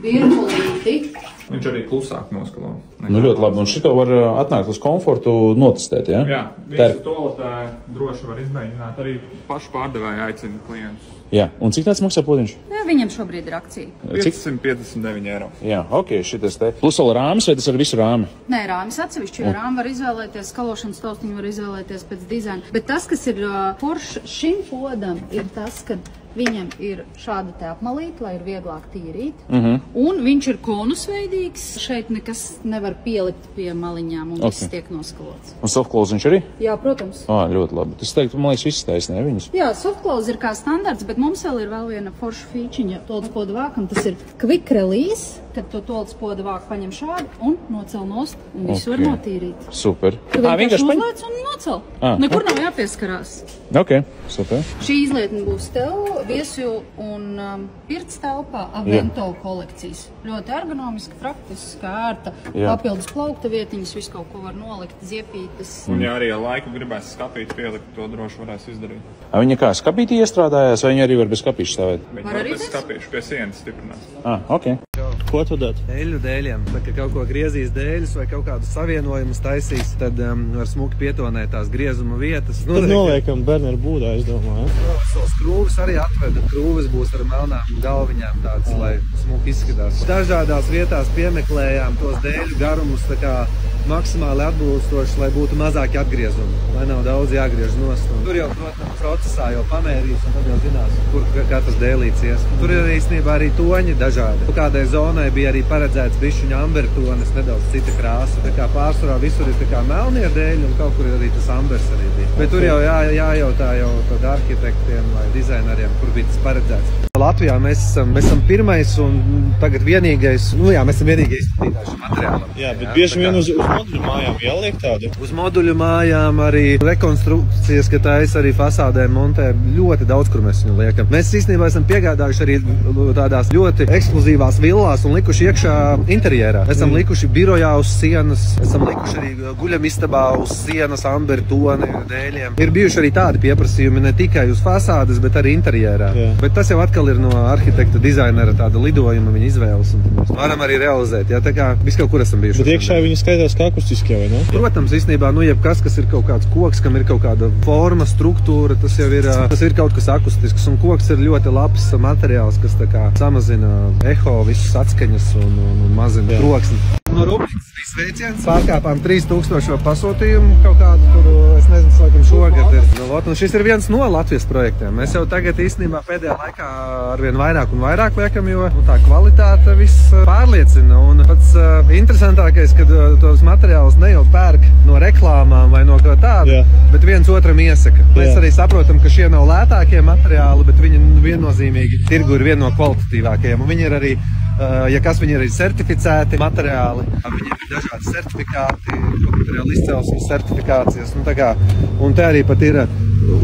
virpulīti. Viņš arī klusāk noskalo. Nu ļoti labi, un šito var atnākt uz komfortu notestēt, ja? Jā, visu toaletē droši var izmēģināt, arī pašu pārdevēju aicina klientus. Jā, un cik tāds maksā podiņš? Jā, viņam šobrīd ir akcija. 559 eiro. Jā, ok, šitas te. Plus vēl rāmis, vai tas ar visu rāmi? Nē, rāmis atsevišķi, jo rāmi var izvēlēties, skalošanas taustiņu var izvēlēties pēc dizaina. Bet tas, kas ir forši šim podam, ir tas, ka viņam ir šāda te apmalīta, lai ir vieglāk tīrīt. Un viņš ir konusveidīgs. Šeit nekas nevar pielikt pie maliņām un viss tiek noskalots. Un softclose viņš arī? Jā, protams. Ļoti labi. Tas teikt, man liekas, viss taisnē viņus. Jā, softclose ir kā standarts, bet mums vēl ir viena forša fīčiņa tolcpoda vākam. Tas ir quick release, kad to tolcpoda vāku paņem šādi un nocel nost un visu var notīrīt. Super. Tu vienkārši uzlēc un nocel. Nekur nav jāpieskarās. Ok, super. Šī izlietne būs tev viesu un pirts telpā Avento kolekcijas. Ļoti ergonomiski, praktiski, ērta, papildus plaukta vietiņas, visu kaut ko var nolikt, ziepītes. Un ja arī ar laiku gribēs skapīt pielikt, to droši varēs izdarīt. Viņa kā skapītī iestrādājās, vai viņa arī var bez skapīšu stāvēt? Viņa var bez skapīšu pie sienas stiprināt. Ok. Ko tu dod? Dēļiem. Tā, ka kaut ko griezīs dēļus vai kaut kādus savienojumus taisīs, tad var smuki pietonēt tās griezuma vietas. Tad noliekam Berneru būdā, es domāju. Skrūvis arī atveda. Krūvis būs ar melnām galviņām tāds, lai smuki izskatās. Dažādās vietās piemeklējām tos dēļu garumus tā kā maksimāli atbilstoši, lai būtu mazāki atgriezumi, lai nav daudz jāgriež nost. Tur jau, protams, procesā jau pamērīs, un tad jau zinās, kur katrs dēlīts ies. Tur ir īstenībā arī toņi dažādi. Kādai zonai bija arī paredzēts bišķiņa ambertonis, nedaudz cita krāsa. Tā kā pārsvarā visur ir tā kā melnie dēļi, un kaut kur arī tas ambers arī bija. Bet tur jau jājautā jau tad arhitektiem vai dizaineriem, kur bija tas paredzēts. Latvijā mēs esam pirmais un tagad vienīgais, mēs esam vienīgais izplatītāji materiālam. Jā, bet bieži vien uz moduļu mājām jāliek tādi. Uz moduļu mājām arī rekonstrukcijas, ka taisa arī fasādēm montē ļoti daudz, kur mēs viņu liekam. Mēs īstenībā esam piegādājuši arī tādās ļoti ekskluzīvās villās un likuši iekšā interjerā. Esam likuši birojā uz sienas, esam likuši arī guļamistabā uz sienas ambertoni dēļiem. Ir bijuši arī tādi pieprasījumi ne tikai uz fasādes, bet arī interjerā. Bet tas jau atkal ir no arhitekta dizainera tāda lidojuma, viņa izvēles, un mēs varam arī realizēt. Jā, tā kā viss kaut kur esam bijuši. Bet iekšā viņi skaitās kā akustiskie, vai ne? Protams, īstenībā, jebkas, kas ir kaut kāds koks, kam ir kaut kāda forma, struktūra, tas jau ir kaut kas akustisks, un koks ir ļoti labs materiāls, kas tā kā samazina eho, visas atskaņas un mazina troksni. No Rūpnīcas viss veiciens. Pārkāpām 3000 pasūtījumu kaut kādu tur, es nezinu, laikam šogad ir. Un šis ir viens no Latvijas projektiem. Mēs jau tagad īstenībā pēdējā laikā arvien vairāk un vairāk liekam, jo tā kvalitāte viss pārliecina. Un pats interesantākais, kad tos materiālus ne jau pērk no reklāmām vai no kā tāda, bet viens otram iesaka. Mēs arī saprotam, ka šie nav lētākie materiāli, bet viņi viennozīmīgi tirgu ir viena no kvalitatīvākajiem. Un viņi ir arī, ja kas, viņi ir arī certificēti materiāli, viņiem ir dažādi certifikāti, materiāli izcelsmes certifikācijas, un te arī pat ir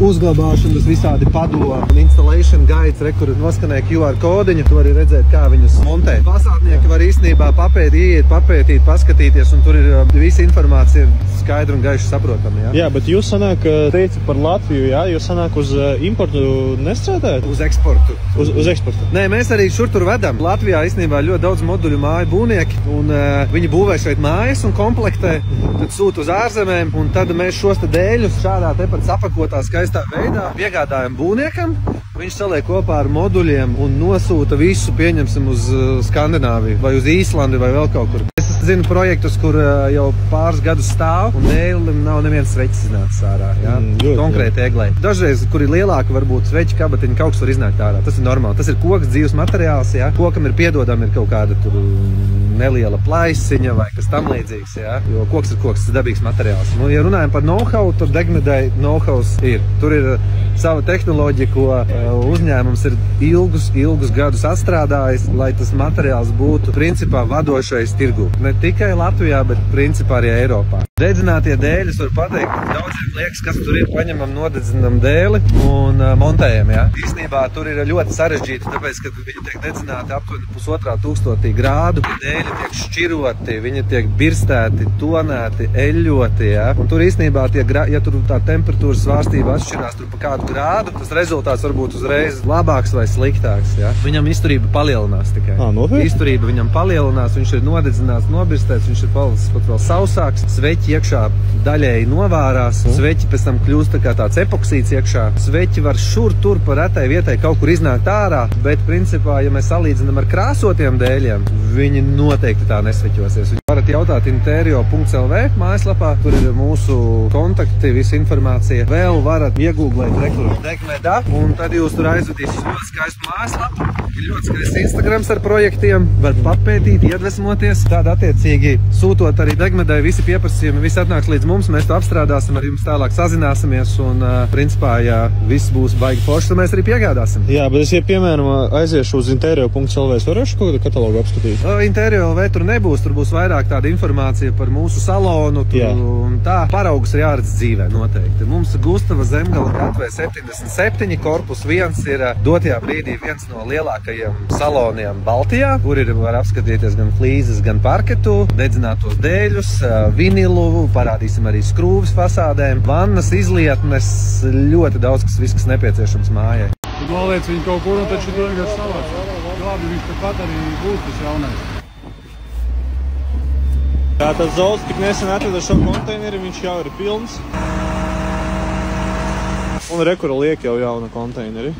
uzglabāšanas visādi padomi un installation guides, kur noskanēja QR kodiņu, tu vari redzēt, kā viņus montē. Pasātnieki var īstenībā papētīt, paskatīties, un tur ir visa informācija skaidra un gaiši saprotama. Jā, bet jūs sanāk teica par Latviju, jā? Jūs sanāk uz importu nestrādājat? Uz eksportu. Uz eksportu. Nē, mēs arī šur tur vedam. Latvijā īstenībā ļoti daudz moduļu māju būvnieki, un viņi būvē šeit mājas un komplektē, tad sūta uz ārzemēm, un tad mēs šos te dēļus šādā tepat sapakotā skaistā veidā piegādājam būvniekam. Viņš saliek kopā ar moduļiem un nosūta visu, pieņemsim, uz Skandināviju vai uz Īslandi vai vēl kaut kur. Es zinu projektus, kur jau pāris gadus stāv un dēlim nav neviens sveķis iznācis ārā, konkrēti eglē. Dažreiz, kur ir lielāka, varbūt sveķi kabatiņi, kaut kas var iznākt ārā. Tas ir normāli. Tas ir koks, dzīves materiāls, Kokam ir piedodam, ir kaut kāda tur neliela plaisiņa vai kas tam līdzīgs, jo koks ir koks, tas ir dabīgs materiāls. Nu, ja runājam par know-how, tad Degmedai know-hows ir. Tur ir sava tehnoloģija, ko uzņēmums ir ilgus gadus atstrādājis, lai tas materiāls būtu principā vadošais tirgu. Ne tikai Latvijā, bet principā arī Eiropā. Dedzinātie dēļi, es varu pateikt, ka daudziem liekas, kas tur ir, paņemam, nodedzinam dēli un montējam, Īstenībā tur ir ļoti sarežģīti, tāpēc, ka viņi tiek dedzināti aptuveni 1500 grādu, dēļi tiek šķiroti, viņi tiek birstēti, tonēti, eļļoti, Un tur īstenībā, ja tur tā temperatūras svārstība atšķirās tur pa kādu grādu, tas rezultāts var būt uzreiz labāks vai sliktāks, Viņam izturība palielinās tikai. Izturība viņam palielinās, viņš ir nodedzināts, nobirstēts, viņš ir palicis pat vēl sausāks, sveķi iekšā daļēji novārās, sveķi pēc tam kļūst tā kā tāds epoksīds iekšā. Sveķi var šur tur pa retai vietai kaut kur iznākt ārā, bet principā, ja mēs salīdzinām ar krāsotiem dēļiem, viņi noteikti tā nesveķosies. Jūs varat jautāt interio.lv mājaslapā, tur ir mūsu kontakti, visa informācija. Vēl varat iegūglēt Degmeda, un tad jūs tur aizvedīs uz ļoti skaistu mājaslapu. Ir ļoti skaists Instagrams ar projektiem, var papētīt, iedvesmoties. Tad attiecīgi sūtot arī Degmedai visi pieprasījumi, visi atnāks līdz mums, mēs to apstrādāsim, ar jums tālāk sazināsimies, un principā, ja viss būs baigi forši, tad mēs arī piegādāsim. Jā, bet es, ja piemēram aiziešu uz interio.lv, es varēšu kaut kādu katalogu apskatīt? Interio.lv tur nebūs, tur būs vairāk tāda informācija par mūsu salonu, un tā. Paraugus ir jāredz dzīvē noteikti. Mums Gustava Zemgala gatavē 77, korpus 1 ir dotajā brīdī viens no lielākajiem saloniem Baltijā, kur var apskatīties gan flīzes, gan parketu, dedzinātos dēļus, vinilu, parādīsim arī skrūvis fasādēm, vannas, izlietnes, ļoti daudz, kas nepieciešams mājai. Tu noliec viņu kaut kur, un taču tu vienkārši savāc. Labi, viņš tāpat arī būs tas jaunais. Tātad Zolds tik nesen atveda šo konteineri, viņš jau ir pilns. Un rekura liek jau jauna konteineri.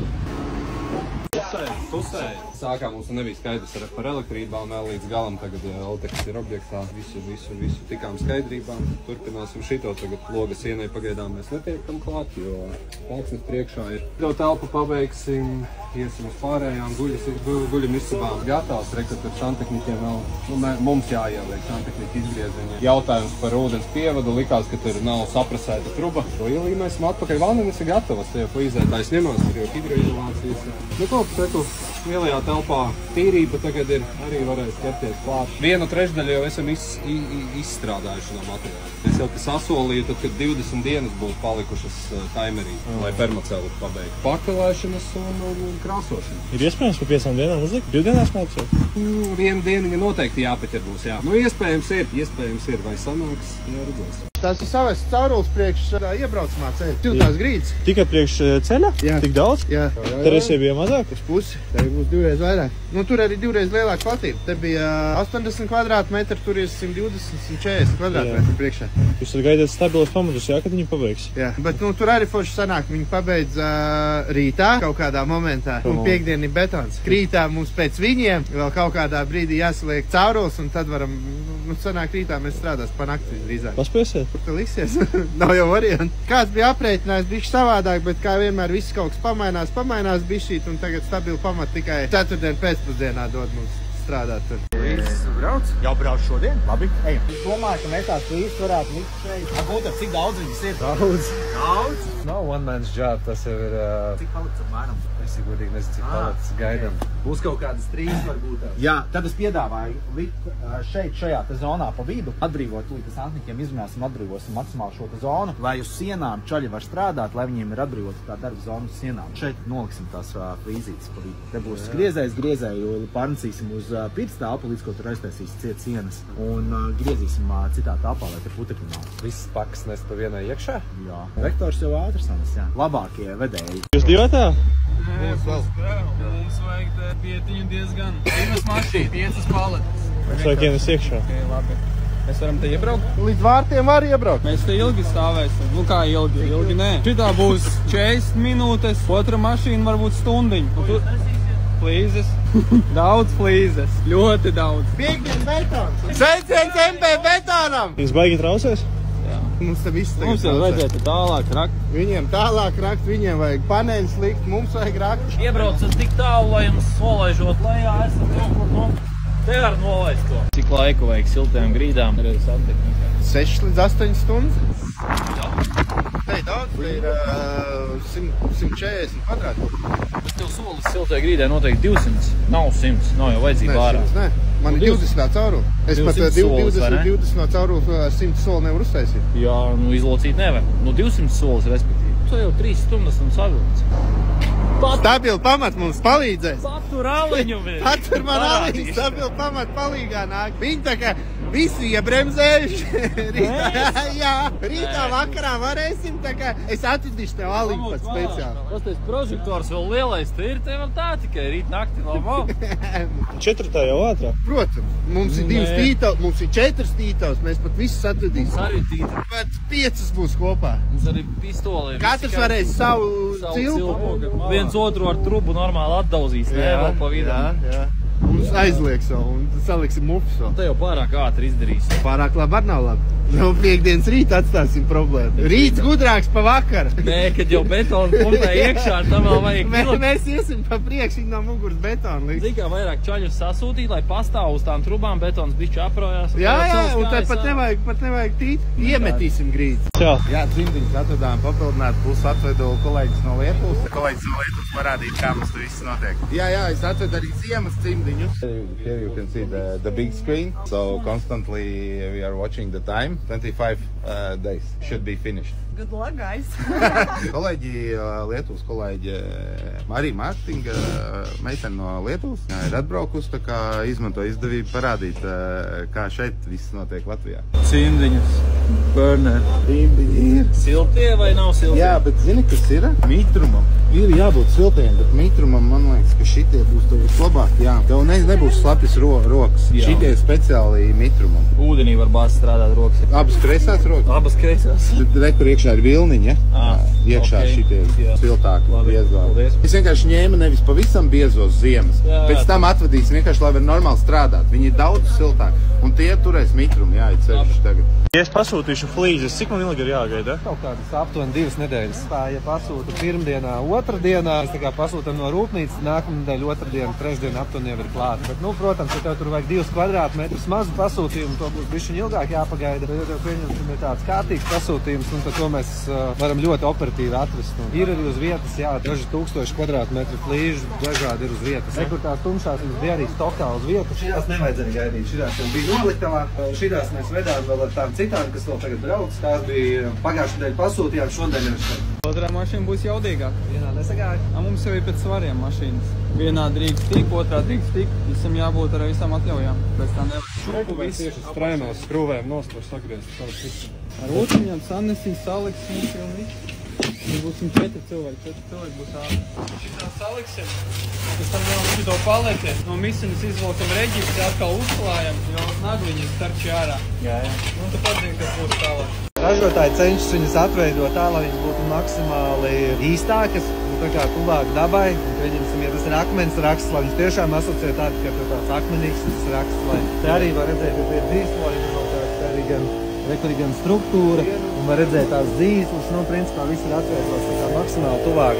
Pusē. Sākām mums nebija skaidrs par elektrībām vēl līdz galam, tagad Elteks ir objektā, visu tikām skaidrībām. Turpināsim šito, tagad logas sienai pagaidām mēs netiekam klāt, jo plāksnes priekšā ir. Jau telpu pabeigsim, iesim uz pārējām, guļam istabām gatavs, rekat ar santehniķiem vēl, mums jāieliek santehniķi izgriezieni. Jautājums par ūdens pievadu, likās, ka tur nav saprasēta truba. To ielīmēsim atpakaļ, vandenis ir gatavas, tie flīzētājs ņemās, tur jau hidroizolācijas. Lielajā telpā tīrība tagad ir, arī varēs ķerties klāt. 1/3 jau esam izstrādājuši no materiāla. Es jau sasolīju, tad, kad 20 dienas būs palikušas taimerī, lai permaceli pabeigtu. Paktelēšanas un krāsošana. Ir iespējams pa 5 dienām uzlikt? 2 dienās mācot? Viena diena noteikti jāpaķer būs, jā. Nu, iespējams ir, vai sanāks, jāredzēs. Tas ir savais caurulis priekš iebraucamā ceļa. Tiltās grīdas. Tikai priekš ceļa? Jā. Tik daudz? Jā. Teresē bija mazāk? Uz pusi. Te būs 2 reiz vairāk. Nu, tur arī 2 reiz lielāka platība. Te bija 80 kvadrātmetri, tur ir 120-140 kvadrātmetri priekšā. Jūs tad gaidiet stabilos pamatus, jā, kad viņi pabeigs? Jā, bet tur arī forši sanāk. Viņi pabeidz rītā kaut kādā momentā. Un piekdien ir betons. Rītā mums pēc viņiem vēl kaut kādā brīdī jāsaliek caurulis, un tad varam nu sanāk rītā mēs strādās pa nakti drīzāk. Paspēsiet? Kur tu liksies? Nav jau varianti. Kāds bija aprēķinājis bišķi savādāk, bet kā vienmēr viss kaut kas pamainās bišķīt un tagad stabili pamat tikai ceturtdien pēcpusdienā dod mums strādāt tur. Viss brauc? Jau brauc šodien? Labi, ejam. Es domāju, ka mēs tās vīzes varētu likt šeit. Būtu, cik daudz viņas ir? Daudz? Nav one man's job, tas jau ir... Cik palicis apmēram? Es godīgi nezinu, cik palicis gaidām. Būs kaut kādas 3 varbūt. Jā, tad es piedāvāju likt šeit, šajā te zonā pa vidu, atbrīvot līdz antnikiem izrunāsim, atbrīvosim maksimāli šo te zonu, lai uz sienām čaļi var strādāt, lai viņiem ir atbrīvota tā darba zona uz sienām. Šeit noliksim tās frīzītes pa vidu. Te būs griezēju, pārnesīsim uz pirts telpu, līdz ko tur aiztaisīs ciet sienas, un griezīsim citā telpā, lai te putekļi nav. Viss pakas nes pa vienai iekšā? Jā. Vektors jau ātrs, jā. Labākie vedēji. Jūs divatā? Mums vajag pietiņu diezgan. 1 mašīna, 5 paletes. Mums vajag ienes iekšā. Ok, labi. Mēs varam te iebraukt? Līdz vārtiem var iebraukt. Mēs te ilgi stāvēsim. Nu kā ilgi? Ilgi nē. Šitā būs 40 minūtes, otra mašīna varbūt stundiņu. Flīzes. Daudz flīzes. Ļoti daudz. Piekdien betons. Sveiciens MP betonam. Jūs baigi trausies? Mums te viss tagad Mums jau vajadzētu tālāk rakt. Viņiem tālāk rakt, viņiem vajag paneļus likt, mums vajag rakt. Iebraucat tik tālu, lai jums nolaižot lejā, esat kaut kur no... Te var nolaist to. Cik laiku vajag siltiem grīdām? 6 līdz 8 stundas. Te ir daudz, te ir 140 kvadrātmetri. Tas tev solis siltai grīdai noteikti 200. Nav 100, nav jau vajadzība ārā. Nē, man ir 20 cauruli. Es pat 20 no cauruli 100 soli nevaru uztaisīt. Jā, nu izlocīt nevar. Nu 200 solis, respektīvi. Tu jau 3 stundas un savilc. Stabili pamat mums palīdzēs. Patur aliņu vēl. Patur man aliņu, stabili pamat palīgā nāk. Viņi tā kā visi iebremzējuši. Rītā vakarā varēsim, tā kā es atvedīšu tev aliņu pat speciāli. Tas tais prožektors vēl lielais te ir, te vēl tā tikai rīt nakti vēl nav. 4. jau ātrāk. Protams, mums ir 2 tītavs, mums ir 4 tītavs, mēs pat visus atvedīsim. Arī tītavs. Bet 5 būs kopā. Mums arī pistoli. Katrs varēs savu cilpu. Viens otru ar trubu normāli atdauzīs, ne, vēl pa vidam. Jā. Mums aizliek savu un saliksim mufus vēl. Te jau pārāk ātri izdarīs. Pārāk labi ar nav labi. No piekdienas rīta atstāsim problēmu. Rīts gudrāks pa vakaru. Nē, kad jau betonu pumpē iekšā, tam vēl vajag Mēs iesim pa priekšu, viņi no muguras betonu liks. Zin kā vairāk čaļus sasūtīt, lai pastāv uz tām trubām, betons bišķi aprojās. Jā, un tad pat nevajag tīt. Iemetīsim grīdus. Jā, cimdiņus atvedām papildināt, plus atvedu kolēģis no Lietuvas. Kolēģis no Lietuvas parādīt, kā mums tu viss notiek. Jā, es atvedu arī ziemas cimdiņus. Here you can see the big screen. So constantly we are watching the time. 25 days should be finished. Good luck, guys! Kolēģi, Lietuvas kolēģi Marija Mārtiņa, meitene no Lietuvas, ir atbraukusi, tā kā izmanto izdevību parādīt, kā šeit viss notiek Latvijā. Cimdiņus, burner. Cimdiņi ir. Siltie vai nav siltie? Jā, bet zini, kas ir? Mitrumam. Ir jābūt siltiem, bet mitrumam man liekas, ka šitie būs tev vislabāk. Jā, tev nebūs slapjas rokas. Šitie speciāli mitrumam. Ūdenī var bāzt strādāt rokas. Abas kreisās rokas? Abas kreisās. Rekur iekšā ir vilniņa, iekšā šitie siltāki, biezāki. Es vienkārši ņēmu nevis pavisam biezos ziemas, pēc tam atvadīsim vienkārši, lai var normāli strādāt. Viņi ir daudz siltāki, un tie turēs mitrumu, jāiet ceļš tagad. Ja es pasūtīšu flīzes, cik man ilgi ir jāgaida? Kaut kādas aptuveni 2 nedēļas. Ja pasūtu pirmdienā, otrdienā, mēs tā kā pasūtam no rūpnīcas, nākamnedēļ, otrdienu, trešdienu aptuveni jau ir klāta. Bet, protams, ja tev tur vajag 2 kvadrātmetrus mazu pasūtījumu, to būs bišķiņ ilgāk jāpagaida. Bet, ja tev pieņemsim ir tāds kārtīgs pasūtījums, tad to mēs varam ļoti operatīvi atrast. Un ir arī uz vietas, daži 1000 kvadrātmetru flīžu dažādi ir uz vietas. Kur tās tumšās viņas bija arī stokā uz vietas. Šitās nevajadzēja gaidīt, šitās jau bija noliktavā. Šitās mēs vedām vēl ar tām citām, kas vēl tagad brauc. Tās bija pagājušajā nedēļā pasūtījām, šodien ir šeit. Otrā mašīna būs jaudīgāka. Vienā nesagāja. Mums jau ir pēc svariem mašīnas. Vienā drīkst tik, otrā drīkst tik. Visam jābūt ar visām atļaujām. Pēc tā nevar. Šupu mēs tieši strēnos skrūvēm nost var sagriezt savu pusi. Ar otriņām sanesiņu saliksim un viss. Mēs būsim 4 cilvēki būs ātri. Šitā saliksim. Pēc tam vēl šito paleti. No misinas izvalkam reģistri, atkal uzklājam, jo nagliņas starpši ārā. Jā. Un tu pats zini, kas būs tālāk. Ražotāji cenšas viņas atveidot tā, lai viņas būtu maksimāli īstākas. tā kā tuvāk dabai. Pieņemsim, ja tas ir akmens raksts, lai viņš tiešām asociē tādu, ka tāds akmenīgs tas raksts, lai te arī var redzēt, ka tie ir dzīsloļi, arī gan struktūra, un var redzēt tās dzīslas, principā viss ir atvērtos tā kā maksimāli tuvāk,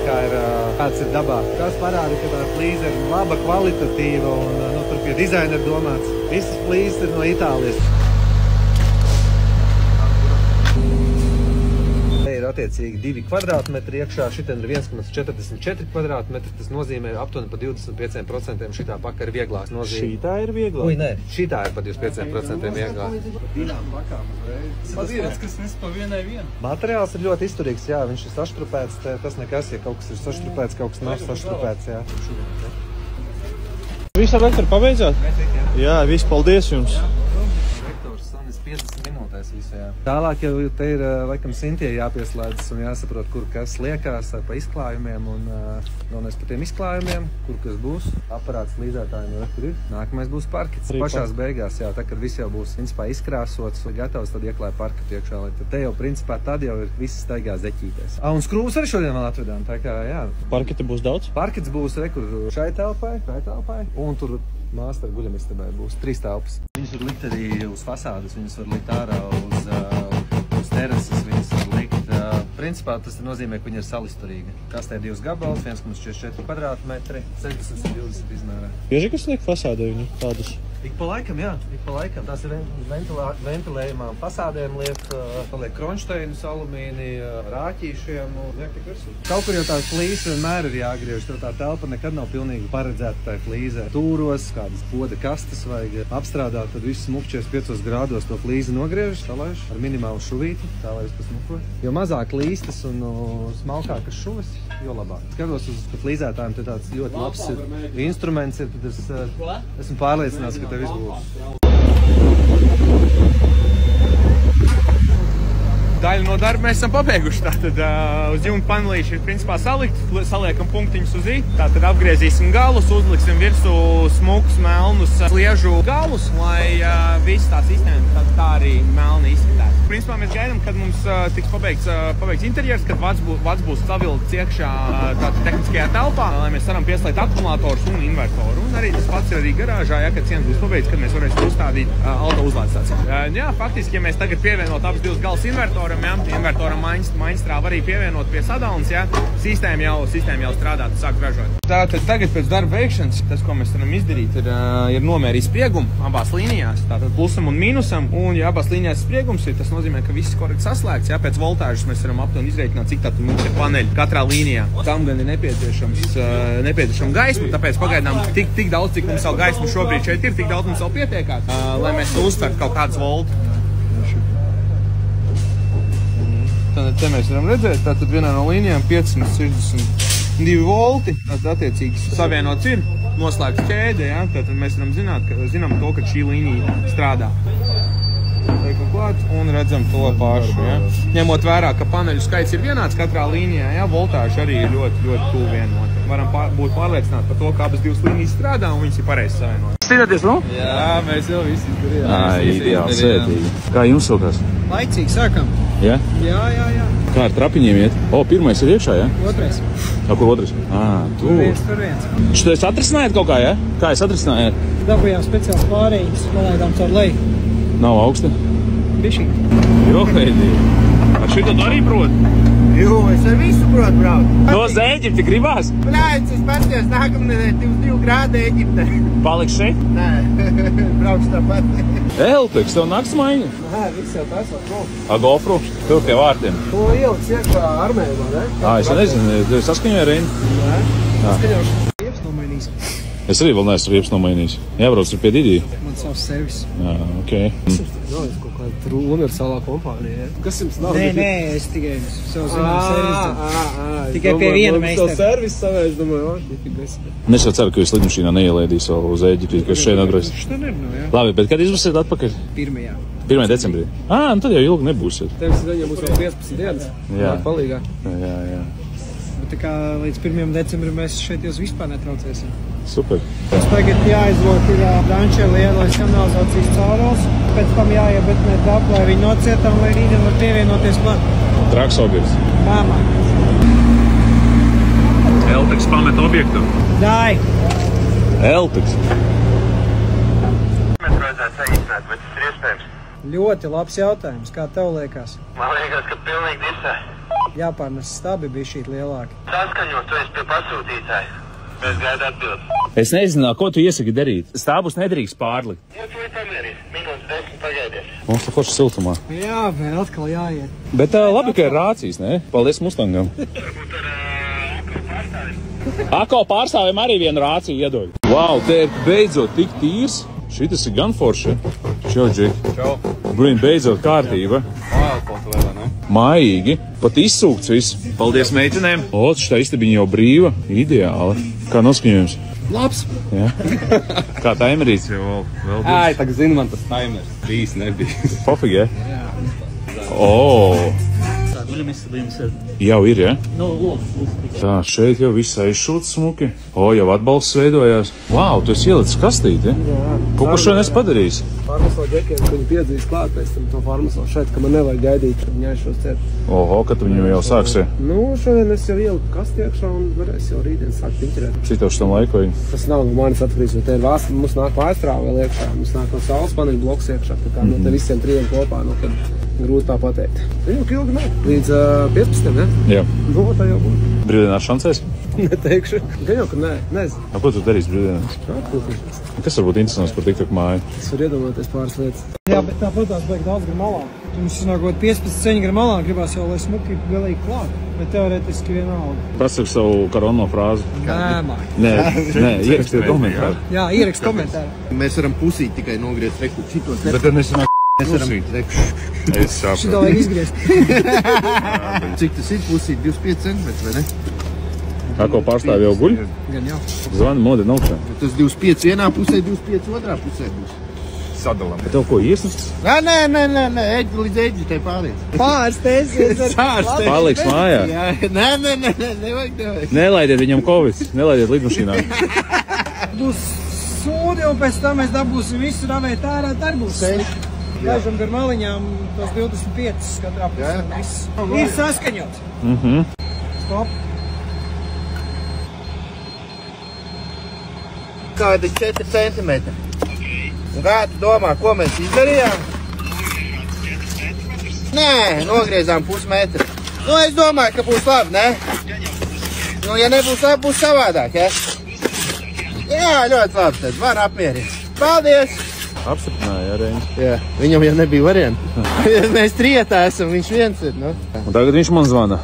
kāds ir dabā. Tas parāda, ka tā flīze ir laba, kvalitatīva, un tur pie dizaina ir domāts. Visas flīzes ir no Itālijas. Attiecīgi 2 kvadrātmetri iekšā, šitien ir 1,44 kvadrātmetri, tas nozīmē aptuveni pa 25% šitā paka ir vieglāks. Šitā ir vieglāk? Ui, nē, šitā ir pa 25% vieglāk. Pats, kas nes pa vienai vienu. Materiāls ir ļoti izturīgs, jā, viņš ir saštrupēts, tas nekas, ja kaut kas ir saštrupēts, kaut kas nav saštrupēts, jā. Visu ar vektoru pabeidzāt? Jā, visu paldies jums. 50 minūtēs visu, jā. Tālāk jau te ir, laikam, Sintie jāpieslēdzas un jāsaprot, kur kas liekās pa izklājumiem un galvenais par tiem izklājumiem, kur kas būs. Aparāts līdzētājiem jau kur ir. Nākamais būs parkets. Pašās beigās, jā, tā, kad viss jau būs, principā, izkrāsots, gatavs, tad ieklāja parketu iekšā. Te jau, principā, tad jau ir viss staigā zeķītēs. Un skrūvus arī šodien vēl atvedām, tā kā, jā. Parketa būs daudz? Parkets būs, kur šai telpai, un tur Māsta ar guļamistabai būs 3 telpas. Viņas var likt arī uz fasādes, viņas var likt ārā uz terases, viņas var likt. Principā tas nozīmē, ka viņa ir salisturīga. Kastē 2 gabalas, 1,44 kvadrātmetri, 60-20 izmērā. Bieži, kas liek fasādē viņu tādus? Ik pa laikam, jā, ik pa laikam. Tās ir ventilējumām fasādēm liek kronšteinus, alumīnija, rāķīšiem un liek tik virsū. Kaut kur jau tās flīzes vienmēr ir jāgriež, jo tā telpa nekad nav pilnīgi paredzēta tai flīzē. Tūros, kādas poda kastes vajag apstrādāt, tad viss smuk 45 grādos to flīzi nogriež, salaiž ar minimālu šuvīti, tā lai viss pasmuko. Jo mazāk līstas un smalkākas šuvis, jo labāk. Skatos uz flīzētājiem, te tāds ļoti labs instruments ir, tad es esmu pārliecināts, ka tev viss būs. Daļu no darba mēs esam pabeiguši. Tātad uz jumta panelīši ir principā saliekam punktiņus uz I. Tātad apgriezīsim galus, uzliksim virsū smukus, melnus sliežu galus, lai viss tā sistēma tā arī melni izskatās. Principā mēs gaidām, kad mums tiks pabeigts interjers, kad vats būs savilkts iekšā tehniskajā telpā, lai mēs varam pieslēgt akumulātorus un invertoru. Un arī tas pats ir arī garāžā, kad cienas būs pabeigts, kad mēs varēsim uzstādīt auto uzlādestāciju. Jā, faktiski, ja mēs tagad pievienot abas 2 galus invertoram maiņstrāvu arī pievienot pie sadalnes, jā, sistēma jau strādā, sāk ražot. Tātad tagad pēc darba veikšanas, tas, ko mēs varam izdarīt, ir nomērīt spriegumu abās līnijās, tātad plusam un mīnusam, un ja abās līnijās spriegums ir, tas nozīmē, ka viss korekti saslēgts, jā, pēc voltāžas mēs varam aptuveni izreikināt, cik tātad mums ir paneļi katrā līnijā. Tam gan ir nepieciešama gaisma, tāpēc pagaidām tik daudz, cik mums vēl gaisma šobrīd šeit ir, tik daudz mums vēl pietiekās, lai mēs uztvertu kaut kādas voltu. Tātad te mēs varam redzēt, tātad vienā no līnijām 562 volti, tātad attiecīgi savienots ir, noslēgts ķēde, jā, tātad mēs varam zinām to, ka šī līnija strādā. Liekam klāt un redzam to pašu, jā. Ņemot vērā, ka paneļu skaits ir vienāds katrā līnijā, jā, voltāža arī ir ļoti, ļoti tuvu vienota. Varam būt pārliecināti par to, ka abas 2 līnijas strādā un viņas ir pareizi savienotas. Strīdaties, no? Jā, mēs jau visi izdarījām. Ideāli, svētīgi. Kā jums sokās? Laicīgi sākam. Jā? Jā. Kā ar trapiņiem iet? Pirmais ir iekšā, jā? Otrais. Kur otrais? Tur viens. Šito es atrisinājāt kaut kā, jā? Kā es atrisinājāt? Dabujām speciāls pārējums, nolaidām caur leju. Nav augsta? Bišķīgi. Johaidīgi. Ar šito tu arī proti? Jo, es ar visu protu braukt. No uz Ēģipti gribās? Bļāc, es paties nākamnedēļ 22 grādi Ēģipte. Paliks šeit? Nē, brauks tāpat. Elpiks, tev nakts maiņa? Nē, viss jau taisot golfu. Golfru? Tur pie vārtiem. To ieliks iekšā armējumā, ne? Es nezinu, tu saskaņoji ar Reini? Nē, saskaņošu. Riepas nomainīs. Es arī vēl neesmu riepas nomainījis. Jābrauc ir pie Didī. Man savs servis. Jā, ok. Kaut kāda universālā kompānija, ja? Kas jums nav? Nē, es tikai sev zinām servis. Tikai pie viena meistara. Tev servis savējš, domāju, Es jau ceru, ka jūs lidmašīnā neielēdīs vēl uz Ēģipti, ka šeit atbrauc. Labi, bet kad izbūsiet atpakaļ? 1. decembrī. Nu tad jau ilgi nebūsiet. Tevis viņam būs vēl 15 dienas. Jā. Palīgā. Jā. Bet tā kā līdz 1. decembrim mēs šeit jūs vispār netraucēsim. Super. Mums tagad jāizlok ir Dančē lielais kanalizācijas caurulis, pēc tam jāiebetnē tāp, lai viņi nocietām, lai rītdien var pievienoties klāt. Traks objekts. Māmā. Elteks pamet objektu. Dai. Elteks. Ļoti labs jautājums. Kā tev liekas? Man liekas, ka pilnīgi visai. Jāpārnes stabi bija šī lielāki. Saskaņot, tu esi pie pasūtītāja. Es gaidu atbildi. Es nezinu, ko tu iesaki darīt. Stābus nedrīkst pārlikt. Nu, tu pamieries. Minūtes 10 pagaidies. Mums tā forši siltumā. Jā, vēl atkal jāiet. Bet labi, ka ir rācijas, ne? Paldies Mustangam. Ako pārstāvim arī vienu rāciju iedod. Wow, te ir beidzot tik tīrs. Šitas ir gan forši. Čau, Džek. Čau. Brīn, beidzot kārtība. Mājīgi. Pat izsūkts viss. Paldies meitenēm. O, šitā istabiņa jau brīva. Ideāli. Kā noskaņojums? Labs. Jā. Kā taimerīts jau vēl divas? Ai, tagad zinu, man tas taimers. Bijis, nebija. Pofīgi, ja? Jā. O. Jau ir, ja? Tā, šeit jau viss aizšūts smuki. O, jau atbalsts veidojās. Vau, tu esi ielicis kastīti, ja? Jā. Ko par šodien esi padarījis? Farmasola ģekiem, ka viņi piedzīs klāt pēc tam to farmasola šeit, ka man nevajag gaidīt, kad viņi aizšos ciet. Oho, kad tu viņu jau sāksi? Nu, šodien es jau ieliku kasti iekšā un varēs jau rītdien sākt piņķerēt. Cik tev šitam laiku vajag? Tas nav no manis atkarīgs, jo te ir vāsts, mums nāk vājstrāva vēl iekšā, mums nāk no saules paneļu bloks iekšā, tā kā no te visiem trijiem kopā, no kad grūti tā pateikt. Viņu ilgi nav, līdz 15, ne? Jā. Nu, tā jau būtu. Brīvdienās šancēs? Neteikšu. Gan jau, ka nē, nezinu. Ko tu darīsi brīvdienās? Kas varbūt interesants par TikTok māju? Es varu iedomāties pāris lietas. Jā, bet tā, protams, vajag daudz gram malā. Mums sanākot 15 ceņu gram malā, gribās jau, lai smuki galīgi klāt. Bet teorētiski vienalga. Pasaka savu karono frāzi. Nē, ierakstiet komentāru. Jā, ierakst komentāru. Mēs varam pusīt tikai nogriezt reku. Šitos Bet tad nesanāk mēs varam reku. Es saprotu. Šito vajag izgriezt. Cik tas ir pusīt? 25 centimetri, vai ne? Kā ko pārstāv jau guļ? Gan jau. Zvani modina augšā. Tas 25 vienā pusē, 25 otrā pusē būs. Sadalam. Bet tev ko iesnists? Nē, eģi līdz eģi tai pāriet. Pārstēsies ar Paliks mājā. Nē, nevajag. Nelaidiet viņam covid, nelaidiet lidmašīnā. Būs sūdi un pēc tam mēs dabūsim visu ravēt ārā, tad būs slikti. Gaižam gar maliņām tos 25 katrā pusē. Ir saskaņots. Stop. Kādi 4 centimetri. Un kā tu domā, ko mēs izdarījām? Nē, nogriezām pusmetru. Nu, es domāju, ka būs labi, ne? Nu, ja nebūs labi, būs savādāk, ja? Jā, ļoti labi, tad var apmierīt. Paldies! Apstiprināja, Reņģis. Jā, viņam jau nebija varianti. Mēs trietā esam, viņš viens ir, nu. Un tagad viņš man zvana.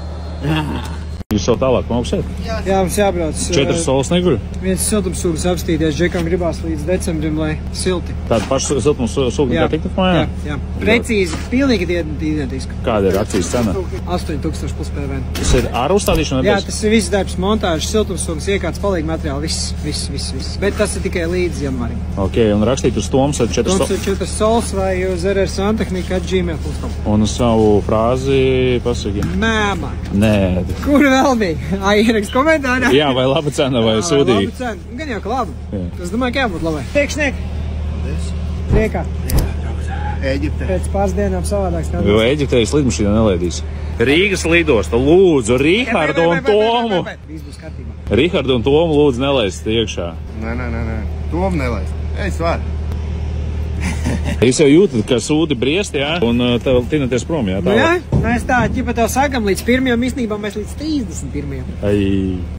Jūs jau tālāk mauksēt? Jā, mums jābrauc. 4 solas neguļ? Viens siltumsūgas apstīties, Džekam gribās līdz decembrim, lai silti. Tāda paša siltumsūga kā TikTok mājā? Jā. Precīzi, pilnīgi identiski. Kāda ir akcijas cena? 8000 plus PVN. Tas ir ar uzstādīšanu? Jā, tas ir viss darbs, montāžas, siltumsūgas, iekārtas, palīgi materiāli, viss. Bet tas ir tikai līdz janvarim. Ok, un rakstīt uz Toms ar 4 sols vai uz rrsantehnika@gmail.com. Un uz savu frāzi pasaki? Mēmā. Nē. Kur vēl bija? Ierakst komentārā. Jā, vai laba cena vai sūdīgi? Laba cena. Gan jau, ka labi. Es domāju, ka jābūt labai. Priekšnieki. Priekā. Ēģipte. Pēc pāris dienām savādāk skatās. Jo Ēģiptē lidmašīnā nelaidīs. Rīgas lidosta, lūdzu, Rihardu un Tomu. Viss būs kārtībā. Rihardu un Tomu lūdzu nelaist iekšā. Nē. Tomu nelaist. Es varu. Jūs jau jūtat, ka sūdi briest, jā? Un tev tinaties prom, jā? Nu jā, mēs tā, ķipa tev sakam līdz 1. īstenībā mēs līdz 31.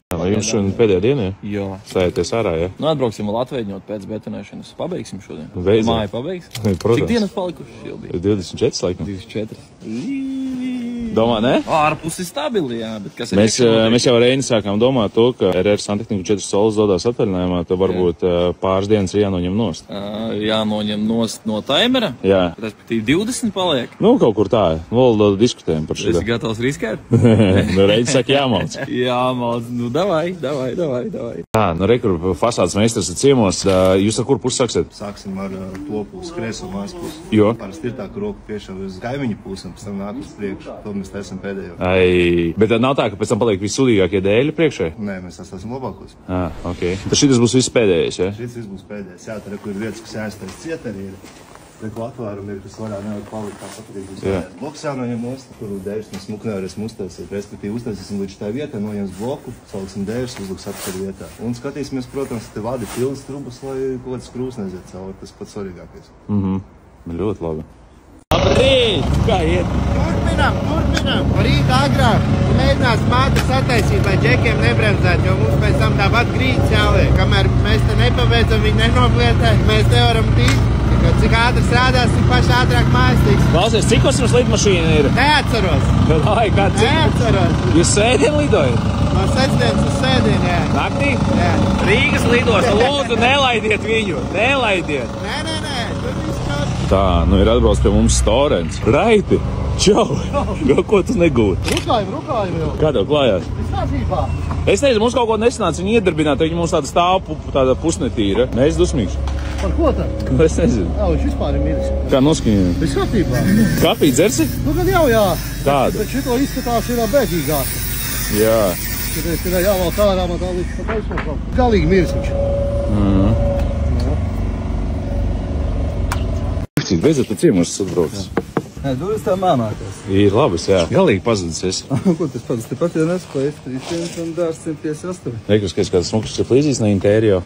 Vai jums šodien pēdējā dienā? Jā. Stājieties ārā, jā? Nu, atbrauksim vēl atveidņot pēc betonēšanas. Pabeigsim šodien. Beidzam. Māja pabeigs? Protams. Cik dienas palikušas jau bija? 24 laikam. 24. Domā, ne? Ārpus ir stabili, jā, bet kas ir Mēs jau Reini sākām domāt to, ka RR Santehnika 4 solas dodās atvaļinājumā, tad varbūt pāris dienas ir jānoņem nost. Jānoņem nost no taimera? Jā. Respektīvi 20 paliek? Nu, kaut kur tā. Vēl diskutējam par šo. Esi gatavs riskēt? Nu, Reini saka jāmalc. Jāmalc. Nu, davai. Tā, nu, rekur fasādes meistars ir ciemos. Jūs ar kur pusi sāksiet? Sāksim ar to pusi, kreiso mājas pusi. Jo? Parasti ir tā, ka roku piešauj uz kaimiņu pusi un pēc tam nāk uz priekšu. To mēs esam pēdējo. Ai, bet tad nav tā, ka pēc tam paliek vissudīgākie dēļi priekšē? Nē, mēs esam labākos. Ok. Tad šitas būs viss pēdējais, ja? Šis būs pēdējais. Jā, tur ir vietas, kas jāiztais ciet arī ir. Reku atvērumu ir, kas varētu nevar palikt tā patīk. Bloks jānoņem nost, kur dēļus mēs smuki nevarēsim uztaisīt. Respektīvi uztaisīsim līdz tā vietā, noņems bloku, saliksim dēļus, uzliks atpakaļ vietā. Un skatīsimies, protams, te vadi pilnas trubas, lai kaut kāds skrūs neziet cauri. Tas pats svarīgākais. Ļoti labi. Labrīt! Kā iet? Turpinām. Rīt agrāk mēģinās mātes attaisīt, lai džekiem nebremzētu, jo mums pēc tam tāpat grīdas jāliek. Kamēr mēs te nepabeidzam, viņi nenoplietē, mēs nevaram tīt. Cik ātri strādās, cik paši ātrāk mājas tiks. Klausies, cik jums lidmašīna ir? Neatceros. Neatceros. Jūs sēdien lidojat? No sestdienas uz sēdien, jā. Naktī? Jā. Rīgas lidos, lūdzu, nelaidiet viņu. Nelaidiet. Nē, tur viss kaut. Tā, nu ir atbrauc pie mums Storens. Raiti, čau. Ko tu negūti? Rukājam jau. Kā tev klājās? Viss kārtībā. Es nezinu, mums kaut ko nesanāca viņu iedarbināt, viņi mums tāda stāv tāda pusnetīra. Mēs dusmīgs. Par ko tad? Es nezinu. Jā, viņš vispār ir miris. Kā noskaņojumi? Viss kārtībā. Kafiju dzersi? Nu, gan jau, jā. Tāda? Bet šito izskatās ir bēdīgāk. Jā. Šitais ir jāvalk ārā, man tā līdz pat aizsmokam. Galīgi miris viņš. Cik beidzot tu ciemos atbraucis? Nē, durvis tā māmākās. Ir labas, jā. Galīgi pazudis esi. Ko tas pats? Tepat jau nespēja 3 un dārs 158. Reikus, kāds smuks ir flīzīs ne intērio.